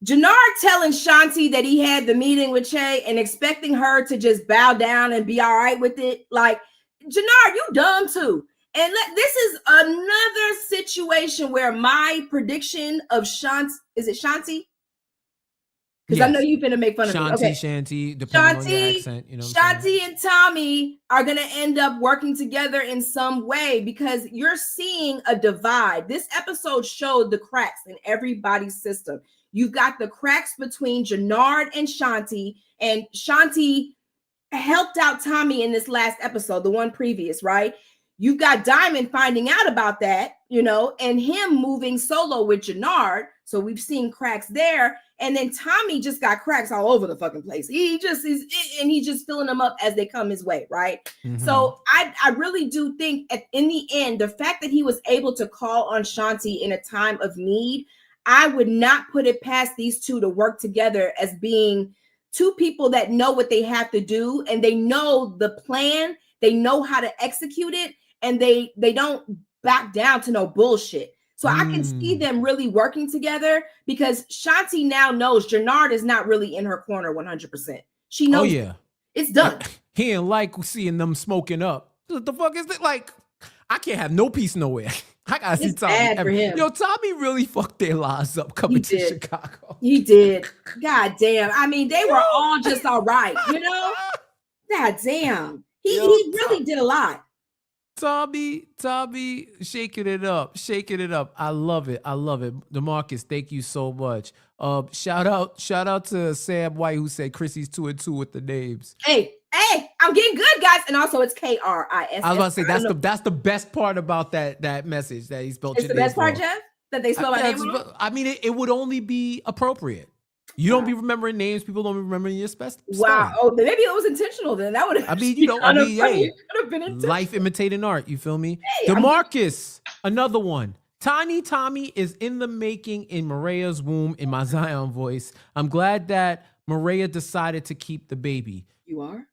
[SPEAKER 3] Jannard telling Shanti that he had the meeting with Che and expecting her to just bow down and be all right with it. Like, Jannard, you dumb too. And this is another situation where my prediction of Shanti, is it Shanti? Because I know you've been to make fun of me. Okay.
[SPEAKER 2] Shanti, depending on your accent. You know
[SPEAKER 3] Shanti and Tommy are going to end up working together in some way because you're seeing a divide. This episode showed the cracks in everybody's system. You've got the cracks between Jannard and Shanti helped out Tommy in this last episode, the one previous, right? You've got Diamond finding out about that, and him moving solo with Jannard. So we've seen cracks there. And then Tommy just got cracks all over the fucking place. He just is, and he's just filling them up as they come his way, right? Mm-hmm. So I really do think in the end, the fact that he was able to call on Shanti in a time of need, I would not put it past these two to work together as being two people that know what they have to do, and they know the plan, they know how to execute it, and they don't back down to no bullshit. So I can see them really working together because Shanti now knows Jannard is not really in her corner 100%. She knows. Oh, yeah. It's done.
[SPEAKER 2] He ain't like seeing them smoking up. What the fuck is it? Like, I can't have no peace nowhere. I gotta see Tommy. Yo, Tommy really fucked their lives up coming to Chicago.
[SPEAKER 3] He did. God damn. I mean, they were all just all right, God damn. He really did a lot.
[SPEAKER 2] Tommy, shaking it up. I love it. DeMarcus, thank you so much. Shout out to Sam White who said Chrissy's 2 and 2 with the names.
[SPEAKER 3] Hey, I'm getting good, guys. And also it's Kriss.
[SPEAKER 2] I was about to say that's the best part about that message that he spelled.
[SPEAKER 3] It's the best part, Jeff? That they spell my name wrong?
[SPEAKER 2] I mean, it would only be appropriate. You don't be remembering names. People don't be remembering your special.
[SPEAKER 3] Wow. Oh, maybe it was intentional then. That would have.
[SPEAKER 2] Life imitating art. You feel me? Hey, DeMarcus, another one. Tiny Tommy is in the making in Mireya's womb. In my Zion voice, I'm glad that Mireya decided to keep the baby.
[SPEAKER 3] You are?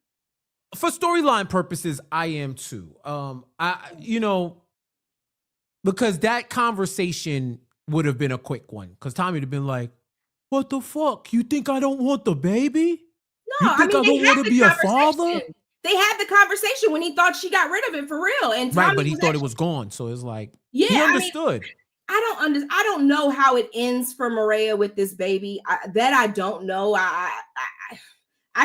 [SPEAKER 2] For storyline purposes, I am too. Because that conversation would have been a quick one. Because Tommy would have been like, what the fuck? You think I don't want the baby?
[SPEAKER 3] No,
[SPEAKER 2] you think I don't want to be a father?
[SPEAKER 3] They had the conversation when he thought she got rid of it for real. And
[SPEAKER 2] Tommy but he thought it was gone. So it's like, he understood.
[SPEAKER 3] I don't know how it ends for Mireya with this baby. I don't know. I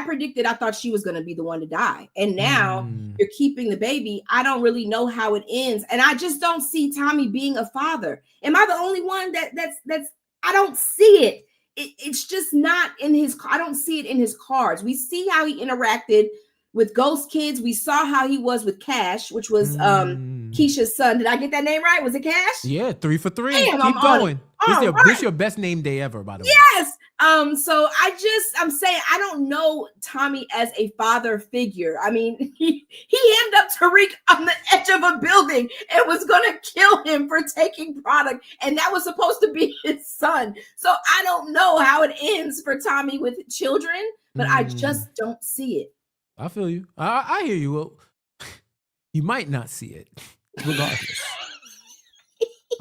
[SPEAKER 3] predicted, I thought she was going to be the one to die. And now you're keeping the baby. I don't really know how it ends. And I just don't see Tommy being a father. Am I the only one that's I don't see it. It's just not in his, I don't see it in his cards. We see how he interacted with Ghost Kids. We saw how he was with Cash, which was Keisha's son. Did I get that name right? Was it Cash?
[SPEAKER 2] Yeah, 3 for 3. Damn, keep going. This your best name day ever, by the way.
[SPEAKER 3] Yes. So I'm saying I don't know Tommy as a father figure. I mean, he ended up Tariq on the edge of a building and was gonna kill him for taking product, and that was supposed to be his son. So I don't know how it ends for Tommy with children, but I just don't see it.
[SPEAKER 2] I feel you. I hear you. Well, you might not see it, regardless.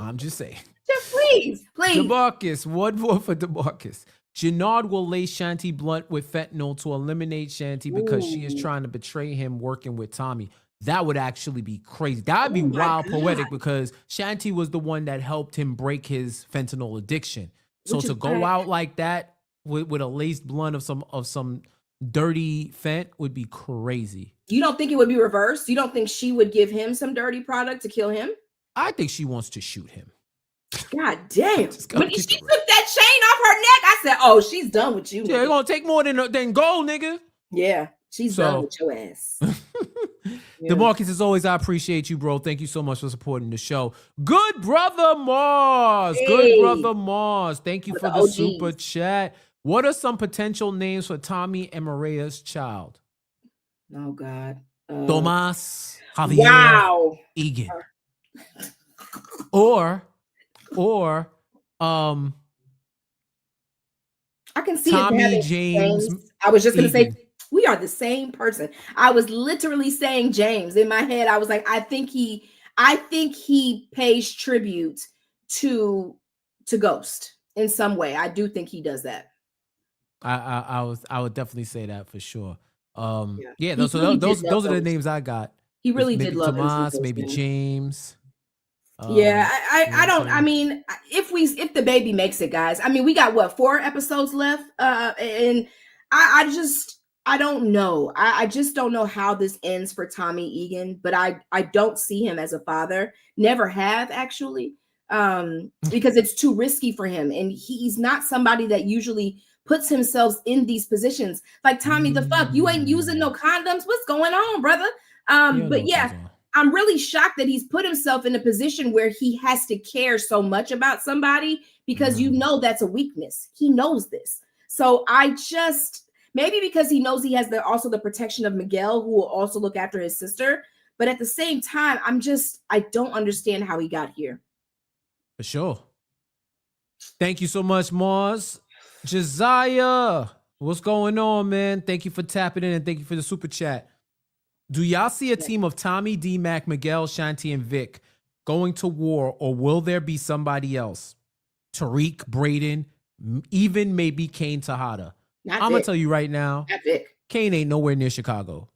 [SPEAKER 2] I'm just saying.
[SPEAKER 3] Just please.
[SPEAKER 2] DeMarcus, one more for DeMarcus. Jannard will lay Shanti blunt with fentanyl to eliminate Shanti because she is trying to betray him working with Tommy. That would actually be crazy. That would be wild poetic because Shanti was the one that helped him break his fentanyl addiction. So to go out like that with a laced blunt of some dirty fent would be crazy.
[SPEAKER 3] You don't think it would be reversed? You don't think she would give him some dirty product to kill him?
[SPEAKER 2] I think she wants to shoot him.
[SPEAKER 3] God damn.
[SPEAKER 2] Just gotta
[SPEAKER 3] When she
[SPEAKER 2] keep
[SPEAKER 3] took
[SPEAKER 2] it real.
[SPEAKER 3] that chain off her neck, I said, oh, she's done with you.
[SPEAKER 2] Yeah, it's
[SPEAKER 3] nigga.
[SPEAKER 2] gonna take more than gold, nigga.
[SPEAKER 3] Yeah, she's done with your ass. Yeah.
[SPEAKER 2] DeMarcus, as always, I appreciate you, bro. Thank you so much for supporting the show. Good brother Mars. Good
[SPEAKER 3] Hey.
[SPEAKER 2] brother Mars. Thank you
[SPEAKER 3] For
[SPEAKER 2] for
[SPEAKER 3] the
[SPEAKER 2] the
[SPEAKER 3] OGs.
[SPEAKER 2] super chat. What are some potential names for Tommy and Mireya's child?
[SPEAKER 3] Oh God.
[SPEAKER 2] Tomas, Javier,
[SPEAKER 3] Wow.
[SPEAKER 2] Egan. Or
[SPEAKER 3] I can see
[SPEAKER 2] Tommy,
[SPEAKER 3] it having
[SPEAKER 2] James.
[SPEAKER 3] I was just gonna
[SPEAKER 2] Egan.
[SPEAKER 3] say we are the same person. I was literally saying James in my head. I was like, I think he pays tribute to Ghost in some way. I do think he does that.
[SPEAKER 2] I would definitely say that for sure. Yeah,
[SPEAKER 3] He
[SPEAKER 2] so
[SPEAKER 3] really
[SPEAKER 2] those
[SPEAKER 3] did love
[SPEAKER 2] are the
[SPEAKER 3] Ghost.
[SPEAKER 2] names I got.
[SPEAKER 3] He really
[SPEAKER 2] Maybe
[SPEAKER 3] did love him some
[SPEAKER 2] Tomas,
[SPEAKER 3] Ghost,
[SPEAKER 2] maybe
[SPEAKER 3] man.
[SPEAKER 2] James.
[SPEAKER 3] Yeah, I don't.
[SPEAKER 2] saying?
[SPEAKER 3] I mean, if the baby makes it, guys. I mean, we got what 4 episodes left, and I don't know. I just don't know how this ends for Tommy Egan. But I don't see him as a father. Never have actually, because it's too risky for him, and he's not somebody that usually puts himself in these positions. Like Tommy, the fuck, you ain't using no condoms. What's going on, brother? But yeah. I'm really shocked that he's put himself in a position where he has to care so much about somebody because you know that's a weakness. He knows this. So I just maybe because he knows he has also the protection of Miguel, who will also look after his sister. But at the same time, I don't understand how he got here.
[SPEAKER 2] For sure. Thank you so much, Mars. Josiah, what's going on, man? Thank you for tapping in and thank you for the super chat. Do y'all see a team of Tommy, D-Mac, Miguel, Shanti, and Vic going to war, or will there be somebody else? Tariq, Braden, even maybe Kane Tejada. I'm going to tell you right now, Kane ain't nowhere near Chicago.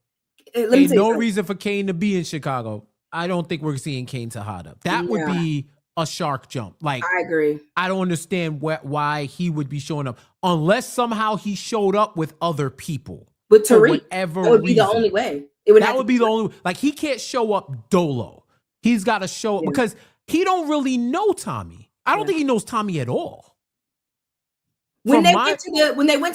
[SPEAKER 2] Ain't no reason for Kane to be in Chicago. I don't think we're seeing Kane Tejada. That would be a shark jump. Like,
[SPEAKER 3] I agree.
[SPEAKER 2] I don't understand why he would be showing up unless somehow he showed up with other people.
[SPEAKER 3] With Tariq,
[SPEAKER 2] that
[SPEAKER 3] would be the only way.
[SPEAKER 2] That would be the only, like, he can't show up dolo. He's got to show up because he don't really know Tommy. I don't think he knows Tommy at all.
[SPEAKER 3] When they went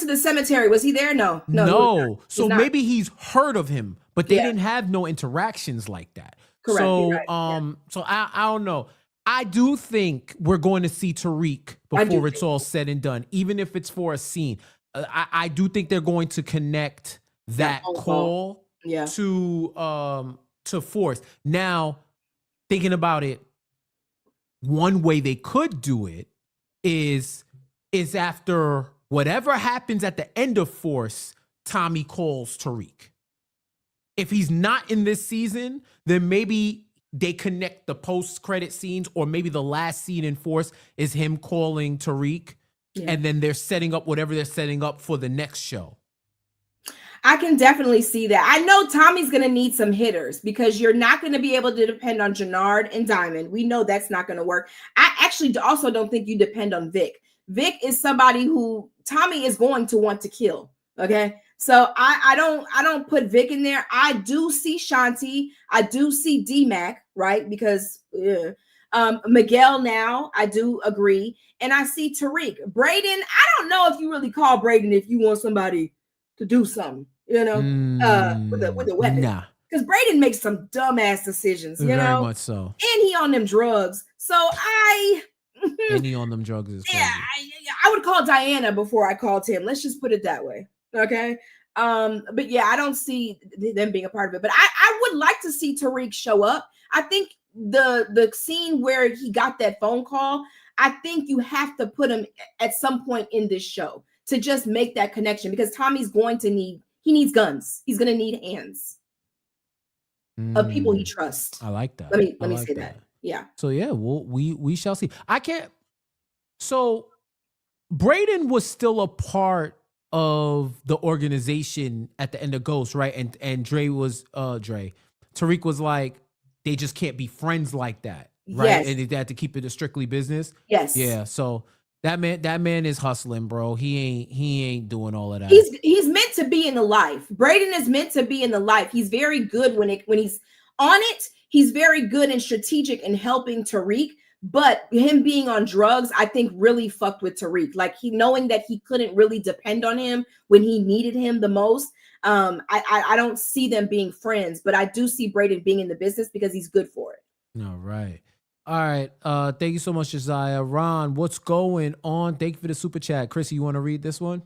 [SPEAKER 3] to the cemetery, was he there? No.
[SPEAKER 2] So maybe he's heard of him, but they didn't have no interactions like that.
[SPEAKER 3] Correct.
[SPEAKER 2] So, so I don't know. I do think we're going to see Tariq before it's all said and done, even if it's for a scene. I do think they're going to connect that call to Force. Now, thinking about it, one way they could do it is after whatever happens at the end of Force, Tommy calls Tariq. If he's not in this season, then maybe they connect the post-credit scenes, or maybe the last scene in Force is him calling Tariq, and then they're setting up whatever they're setting up for the next show.
[SPEAKER 3] I can definitely see that. I know Tommy's going to need some hitters because you're not going to be able to depend on Jannard and Diamond. We know that's not going to work. I actually also don't think you depend on Vic. Vic is somebody who Tommy is going to want to kill. Okay. So I don't put Vic in there. I do see Shanti. I do see D-Mac, right? Because Miguel now, I do agree. And I see Tariq. Braden, I don't know if you really call Braden if you want somebody to do something, with a weapon.
[SPEAKER 2] Nah.
[SPEAKER 3] Because Braden makes some dumbass decisions,
[SPEAKER 2] Very much so.
[SPEAKER 3] And he on them drugs. So
[SPEAKER 2] and he on them drugs is crazy.
[SPEAKER 3] I would call Diana before I called him. Let's just put it that way. Okay. But yeah, I don't see them being a part of it. But I would like to see Tariq show up. I think the scene where he got that phone call, I think you have to put him at some point in this show to just make that connection, because Tommy's going to needs guns. He's going to need hands of people he trusts.
[SPEAKER 2] I like that.
[SPEAKER 3] Let me say that. Yeah.
[SPEAKER 2] So yeah, we shall see. So Braden was still a part of the organization at the end of Ghost, right? And Tariq was like, they just can't be friends like that, right?
[SPEAKER 3] Yes.
[SPEAKER 2] And they had to keep it a strictly business.
[SPEAKER 3] Yes.
[SPEAKER 2] Yeah. So that man is hustling, bro. He ain't doing all of that.
[SPEAKER 3] He's meant to be in the life. Braden is meant to be in the life. He's very good when he's on it. He's very good and strategic in helping Tariq. But him being on drugs, I think really fucked with Tariq. Like he knowing that he couldn't really depend on him when he needed him the most. I don't see them being friends, but I do see Braden being in the business because he's good for it.
[SPEAKER 2] All right. All right. Thank you so much, Josiah. Ron, what's going on? Thank you for the super chat. Chrissy, you want to read this one?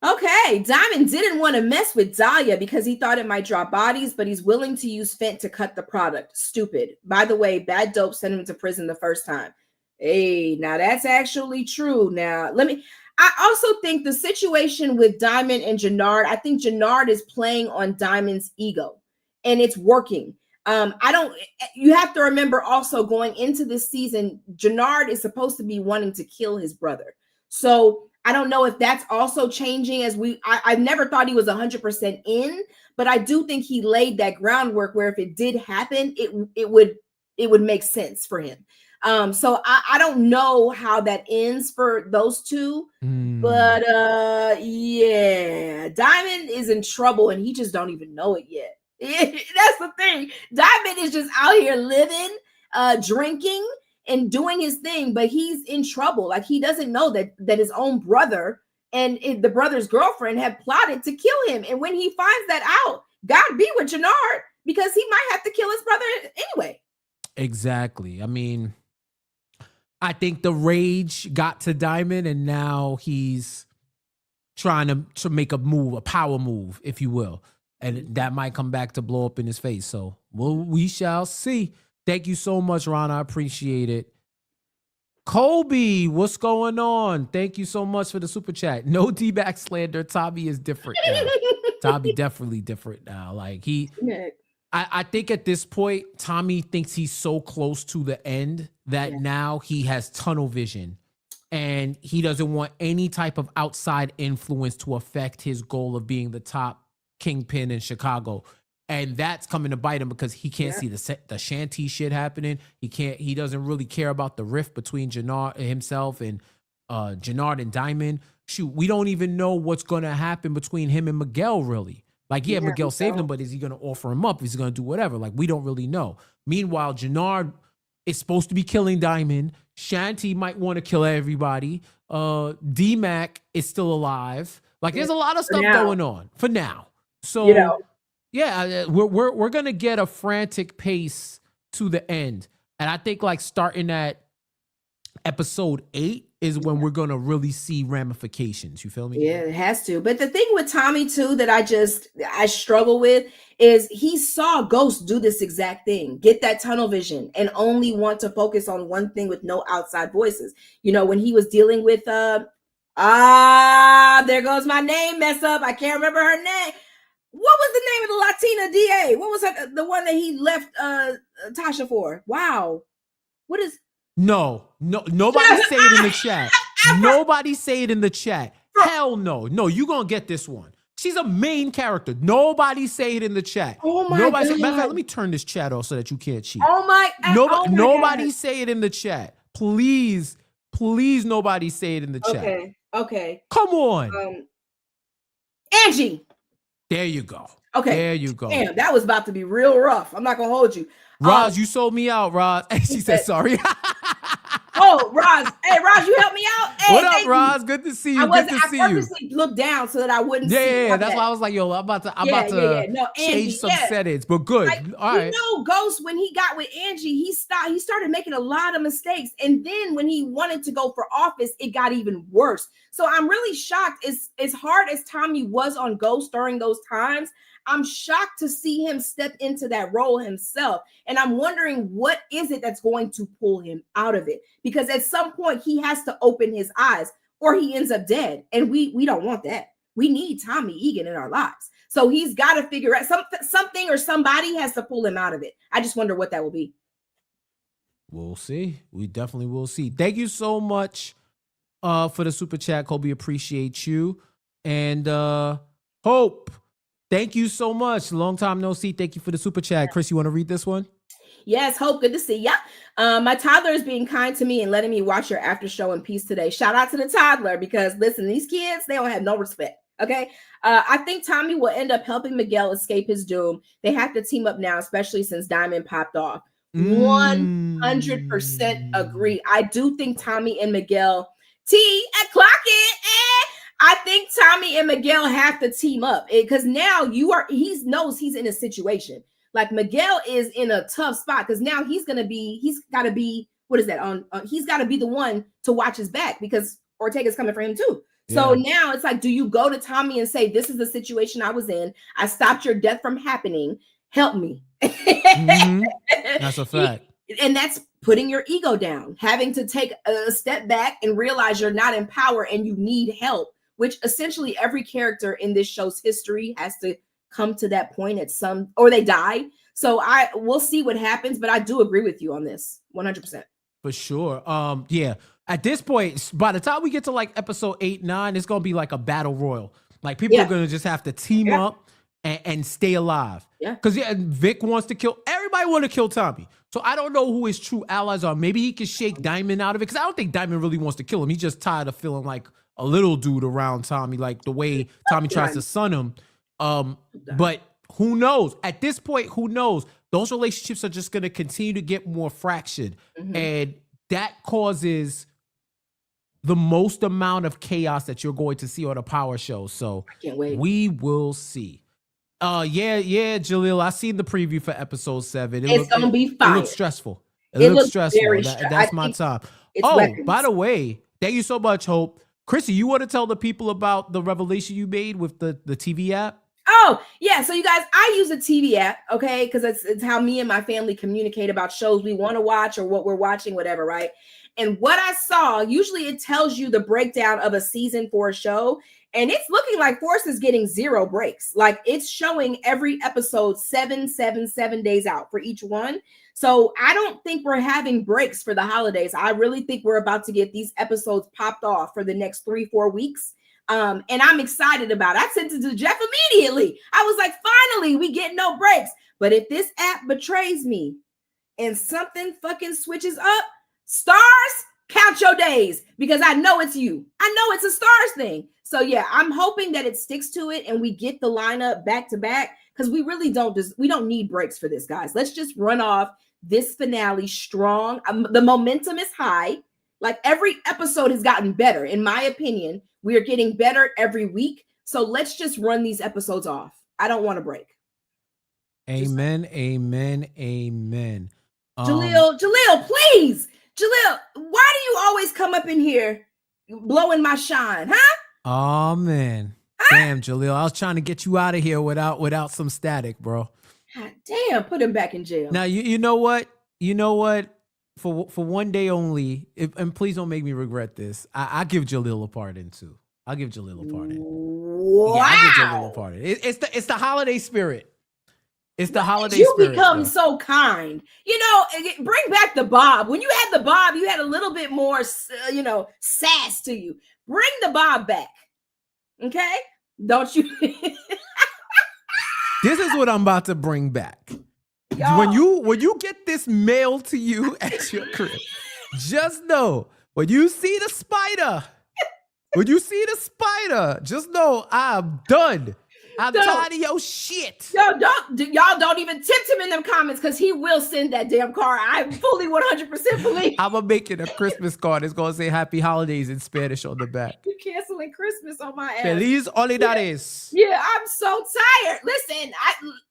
[SPEAKER 3] Okay, Diamond didn't want to mess with Dahlia because he thought it might drop bodies, but he's willing to use fent to cut the product. Stupid. By the way, bad dope sent him to prison the first time. Hey, now that's actually true. Now, I also think the situation with Diamond and Jannard, I think Jannard is playing on Diamond's ego, and it's working. You have to remember also going into this season, Jannard is supposed to be wanting to kill his brother. So I don't know if that's also changing I never thought he was 100% in, but I do think he laid that groundwork where if it did happen, it would make sense for him. So I don't know how that ends for those two, but yeah, Diamond is in trouble and he just don't even know it yet. That's the thing. Diamond is just out here living, drinking, and doing his thing, but he's in trouble. Like he doesn't know that his own brother and the brother's girlfriend have plotted to kill him. And when he finds that out, God be with Jannard, because he might have to kill his brother anyway.
[SPEAKER 2] Exactly. I mean, I think the rage got to Diamond, and now he's trying to make a move, a power move, if you will. And that might come back to blow up in his face. So we shall see. Thank you so much, Ron. I appreciate it. Kobe, what's going on? Thank you so much for the super chat. No D-back slander. Tommy is different now. Tommy definitely different now. Like I think at this point, Tommy thinks he's so close to the end that now he has tunnel vision and he doesn't want any type of outside influence to affect his goal of being the top kingpin in Chicago. And that's coming to bite him because he can't see the Shanty shit happening. He doesn't really care about the rift between himself and Jannard and Diamond. Shoot, we don't even know what's going to happen between him and Miguel, really. Like, Miguel saved him, but is he going to offer him up? Is he going to do whatever? Like, we don't really know. Meanwhile, Jannard is supposed to be killing Diamond. Shanty might want to kill everybody. D-Mac is still alive. Like, there's a lot of stuff going on for now. So, yeah, we're going to get a frantic pace to the end. And I think, like, starting at episode 8 is when we're going to really see ramifications. You feel me?
[SPEAKER 3] Yeah, it has to. But the thing with Tommy, too, that I struggle with is he saw Ghost do this exact thing, get that tunnel vision and only want to focus on one thing with no outside voices. You know, when he was dealing with, there goes my name mess up. I can't remember her name. What was the name of the Latina DA? What was the one that he left Tasha for? Wow. What is...
[SPEAKER 2] No, nobody say it in the chat. Nobody say it in the chat. Hell no. No, you gonna get this one. She's a main character. Nobody say it in the chat.
[SPEAKER 3] Oh my God.
[SPEAKER 2] Matter of fact, let me turn this chat off so that you can't cheat.
[SPEAKER 3] Nobody
[SPEAKER 2] say it in the chat. Please, nobody say it in the chat.
[SPEAKER 3] Okay.
[SPEAKER 2] Come on.
[SPEAKER 3] Angie.
[SPEAKER 2] There you go.
[SPEAKER 3] Okay.
[SPEAKER 2] There you go.
[SPEAKER 3] Damn, that was about to be real rough. I'm not gonna hold you.
[SPEAKER 2] Roz, you sold me out, Roz. She said sorry.
[SPEAKER 3] Oh, Roz. Hey, Roz, you helped me out. Hey,
[SPEAKER 2] what up, Roz? Good to see you.
[SPEAKER 3] I purposely looked down so that I wouldn't see.
[SPEAKER 2] Yeah. That's why I was like, yo, I'm about to
[SPEAKER 3] No,
[SPEAKER 2] change some settings, but good.
[SPEAKER 3] Like,
[SPEAKER 2] all right.
[SPEAKER 3] You know, Ghost, when he got with Angie, he started making a lot of mistakes. And then when he wanted to go for office, it got even worse. So I'm really shocked. As hard as Tommy was on Ghost during those times, I'm shocked to see him step into that role himself. And I'm wondering what is it that's going to pull him out of it? Because at some point he has to open his eyes or he ends up dead. And we don't want that. We need Tommy Egan in our lives. So he's got to figure out something or somebody has to pull him out of it. I just wonder what that will be.
[SPEAKER 2] We'll see. We definitely will see. Thank you so much for the super chat, Kobe. Appreciate you. And Hope, thank you so much. Long time no see. Thank you for the super chat. Chris, you want to read this one?
[SPEAKER 3] Yes, Hope, good to see ya. My toddler is being kind to me and letting me watch your after show in peace today. Shout out to the toddler because listen, these kids, they don't have no respect. Okay. I think Tommy will end up helping Miguel escape his doom. They have to team up now, especially since Diamond popped off. 100% agree. I do think Tommy and Miguel clock it. I think Tommy and Miguel have to team up because now he knows he's in a situation. Like Miguel is in a tough spot because now he's got to be, what is that? He's got to be the one to watch his back because Ortega's coming for him too. So now it's like, do you go to Tommy and say, this is the situation I was in. I stopped your death from happening. Help me.
[SPEAKER 2] That's a fact.
[SPEAKER 3] And that's putting your ego down, having to take a step back and realize you're not in power and you need help, which essentially every character in this show's history has to come to that point or they die. So we'll see what happens, but I do agree with you on this 100%.
[SPEAKER 2] For sure. Yeah. At this point, by the time we get to like episode 8, 9, it's going to be like a battle royal. Like people are going to just have to team up and stay alive. Yeah. Because Vic wants to kill, everybody want to kill Tommy. So I don't know who his true allies are. Maybe he can shake Diamond out of it. Because I don't think Diamond really wants to kill him. He's just tired of feeling like a little dude around Tommy, like the way Tommy tries to son him. But who knows? At this point, who knows? Those relationships are just going to continue to get more fractured. And that causes the most amount of chaos that you're going to see on a power show. So
[SPEAKER 3] I can't wait.
[SPEAKER 2] We will see. Jaleel, I seen the preview for episode 7.
[SPEAKER 3] It's going to be fine.
[SPEAKER 2] It looks stressful. It looks stressful. That's my time.
[SPEAKER 3] Weapons.
[SPEAKER 2] By the way, thank you so much, Hope. Chrissy, you want to tell the people about the revelation you made with the TV app?
[SPEAKER 3] Oh, yeah. So you guys, I use a TV app, okay? Because it's how me and my family communicate about shows we want to watch or what we're watching, whatever, right? And what I saw, usually it tells you the breakdown of a season for a show. And it's looking like Force is getting 0 breaks. Like it's showing every episode 7 days out for each one. So I don't think we're having breaks for the holidays. I really think we're about to get these episodes popped off for the next 3-4 weeks. And I'm excited about it. I sent it to Jeff immediately. I was like, finally, we get no breaks. But if this app betrays me and something fucking switches up, stars, count your days because I know it's you. I know it's a stars thing. So yeah, I'm hoping that it sticks to it and we get the lineup back to back because we really we don't need breaks for this, guys. Let's just run off this finale strong. The momentum is high. Like every episode has gotten better, in my opinion. We are getting better every week. So let's just run these episodes off. I don't want to break.
[SPEAKER 2] Amen. Amen.
[SPEAKER 3] Jaleel, please. Jaleel, why do you always come up in here blowing my shine, huh?
[SPEAKER 2] Oh, man. Huh? Damn, Jaleel. I was trying to get you out of here without some static, bro.
[SPEAKER 3] God damn, put him back in jail.
[SPEAKER 2] Now, you know what? You know what? For one day only, and please don't make me regret this, I give Jaleel a pardon, too. I'll give Jaleel a pardon.
[SPEAKER 3] Wow.
[SPEAKER 2] Yeah, I'll give Jaleel a pardon. It's the holiday spirit. It's the holiday
[SPEAKER 3] you
[SPEAKER 2] spirit. You
[SPEAKER 3] become
[SPEAKER 2] bro.
[SPEAKER 3] So kind. You know, bring back the Bob. When you had the Bob, you had a little bit more, sass to you. Bring the Bob back. Okay? Don't you?
[SPEAKER 2] This is what I'm about to bring back.
[SPEAKER 3] Yo.
[SPEAKER 2] When you get this mailed to you at your crib, just know when you see the spider, just know I'm done. I'm tired of your shit.
[SPEAKER 3] Y'all don't even tempt him in them comments because he will send that damn car. I fully 100% believe.
[SPEAKER 2] I'm gonna make it a Christmas card. It's gonna say Happy Holidays in Spanish on the back.
[SPEAKER 3] You canceling Christmas on my ass.
[SPEAKER 2] Feliz Holidays.
[SPEAKER 3] Yeah, I'm so tired. Listen,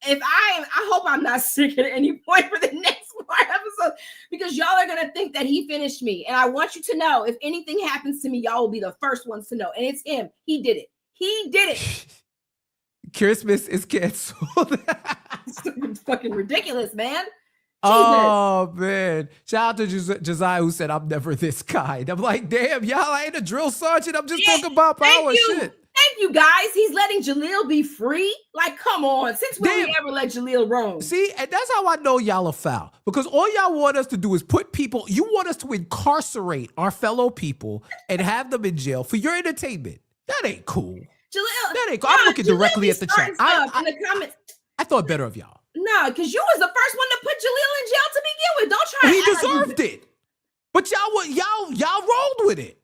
[SPEAKER 3] I hope I'm not sick at any point for the next 4 episodes because y'all are gonna think that he finished me. And I want you to know if anything happens to me, y'all will be the first ones to know. And it's him. He did it.
[SPEAKER 2] Christmas is canceled.
[SPEAKER 3] It's fucking ridiculous, man. Jesus.
[SPEAKER 2] Oh, man. Shout out to Josiah who said, I'm never this kind. I'm like, damn, y'all, I ain't a drill sergeant. I'm just talking about power shit.
[SPEAKER 3] Thank you, guys. He's letting Jaleel be free. Like, come on. Since when we ever let Jaleel roam?
[SPEAKER 2] See, and that's how I know y'all are foul. Because all y'all want us to do is you want us to incarcerate our fellow people and have them in jail for your entertainment. That ain't cool.
[SPEAKER 3] Jaleel,
[SPEAKER 2] that ain't cool. I'm looking directly at the chat.
[SPEAKER 3] In the comments.
[SPEAKER 2] I thought better of y'all.
[SPEAKER 3] No, because you was the first one to put Jaleel in jail to begin with. Don't try.
[SPEAKER 2] He deserved it. But y'all rolled with it.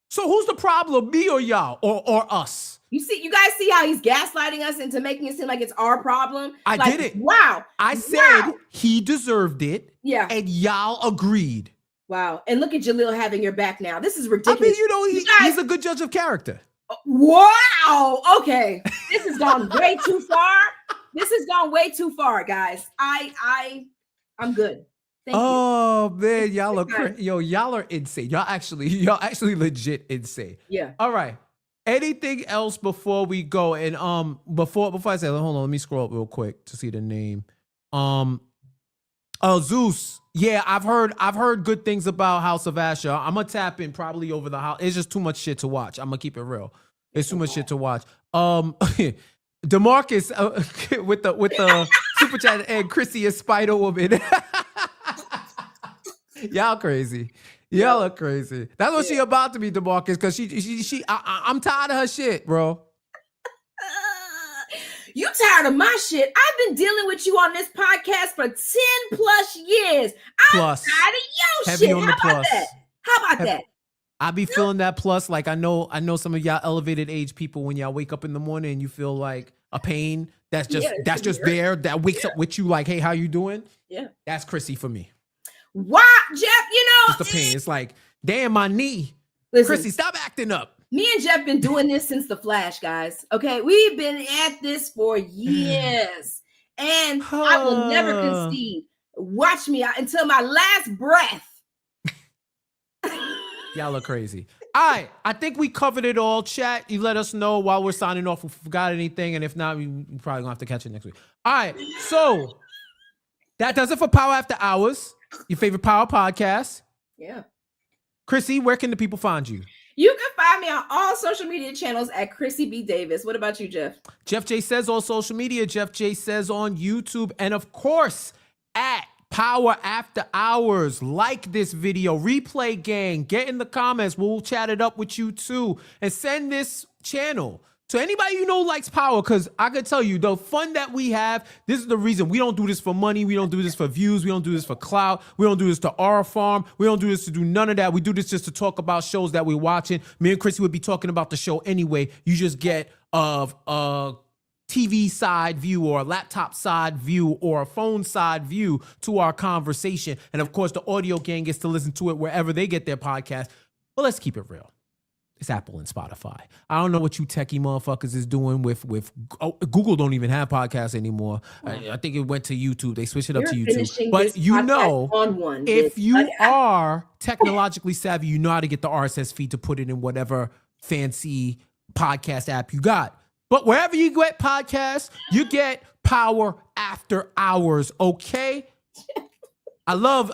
[SPEAKER 2] So who's the problem, me or y'all or us?
[SPEAKER 3] You guys see how he's gaslighting us into making it seem like it's our problem?
[SPEAKER 2] I
[SPEAKER 3] like,
[SPEAKER 2] did it.
[SPEAKER 3] Wow.
[SPEAKER 2] I said he deserved it.
[SPEAKER 3] Yeah.
[SPEAKER 2] And y'all agreed.
[SPEAKER 3] Wow. And look at Jaleel having your back now. This is ridiculous.
[SPEAKER 2] I mean, he's a good judge of character.
[SPEAKER 3] Wow. Okay. This has gone way too far. This has gone way too far, guys. I'm good. Thank
[SPEAKER 2] you. Man,
[SPEAKER 3] y'all
[SPEAKER 2] y'all are insane. Y'all actually legit insane.
[SPEAKER 3] Yeah.
[SPEAKER 2] All right. Anything else before we go? And before I say, hold on, let me scroll up real quick to see the name. Zeus. Yeah, I've heard good things about House of Asher. I'm gonna tap in probably over the house. It's just too much shit to watch. I'm gonna keep it real. It's too much shit to watch. DeMarcus with the super chat and Chrissy is Spider Woman. Y'all crazy. Y'all are crazy. That's what she about to be, DeMarcus, because I'm tired of her shit, bro.
[SPEAKER 3] You tired of my shit? I've been dealing with you on this podcast for 10 plus years. I'm tired of your
[SPEAKER 2] Heavy
[SPEAKER 3] shit.
[SPEAKER 2] On the plus.
[SPEAKER 3] How about that?
[SPEAKER 2] I be feeling that plus. Like I know some of y'all elevated age people, when y'all wake up in the morning and you feel like a pain that's just there, that wakes up with you like, hey, how you doing?
[SPEAKER 3] Yeah.
[SPEAKER 2] That's Chrissy for me.
[SPEAKER 3] Why, Jeff?
[SPEAKER 2] Just the pain. It's like, damn, my knee.
[SPEAKER 3] Listen,
[SPEAKER 2] Chrissy, stop acting up.
[SPEAKER 3] Me and Jeff been doing this since The Flash, guys. Okay, we've been at this for years, and I will never concede. Watch me out until my last breath.
[SPEAKER 2] Y'all are crazy. All right, I think we covered it all. Chat, you let us know while we're signing off if we forgot anything, and if not, we probably gonna have to catch it next week. All right, so that does it for Power After Hours, your favorite Power podcast.
[SPEAKER 3] Yeah.
[SPEAKER 2] Chrissy, where can the people find you?
[SPEAKER 3] You can find me on all social media channels at Chrissy B. Davis. What about you, Jeff?
[SPEAKER 2] Jeff J. Says on social media, Jeff J. Says on YouTube, and of course, at Power After Hours. Like this video, replay gang, get in the comments. We'll chat it up with you too. And send this channel to anybody you know likes power, because I could tell you the fun that we have, this is the reason. We don't do this for money. We don't do this for views. We don't do this for clout. We don't do this to our farm. We don't do this to do none of that. We do this just to talk about shows that we're watching. Me and Chrissy would be talking about the show anyway. You just get a TV side view or a laptop side view or a phone side view to our conversation. And of course, the audio gang gets to listen to it wherever they get their podcast. But let's keep it real. It's Apple and Spotify. I don't know what you techie motherfuckers is doing with Google. Don't even have podcasts anymore. I think it went to YouTube. They switched it up to YouTube. But you know, if you are technologically savvy, you know how to get the RSS feed to put it in whatever fancy podcast app you got. But wherever you get podcasts, you get Power After Hours, okay? I love,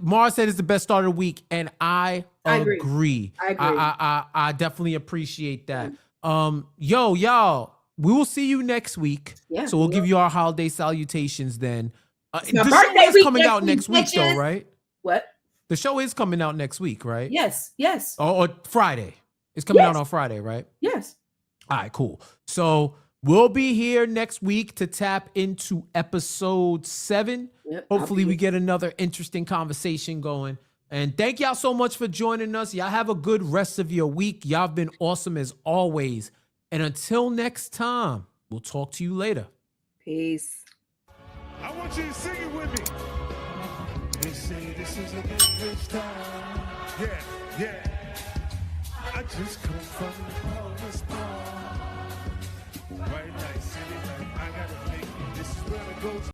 [SPEAKER 2] Mars said it's the best start of the week, and I agree. I definitely appreciate that. Y'all, we will see you next week. Yeah, so we'll give you our holiday salutations then. The show is coming out next week, though, right?
[SPEAKER 3] What?
[SPEAKER 2] The show is coming out next week, right?
[SPEAKER 3] Yes.
[SPEAKER 2] Or Friday. It's coming out on Friday, right?
[SPEAKER 3] Yes.
[SPEAKER 2] All right, cool. So we'll be here next week to tap into episode 7. Yep, hopefully we get another interesting conversation going. And thank y'all so much for joining us. Y'all have a good rest of your week. Y'all have been awesome as always. And until next time, we'll talk to you later.
[SPEAKER 3] Peace.
[SPEAKER 4] I want you to sing it with me. They say this is a good time. Yeah. I just come from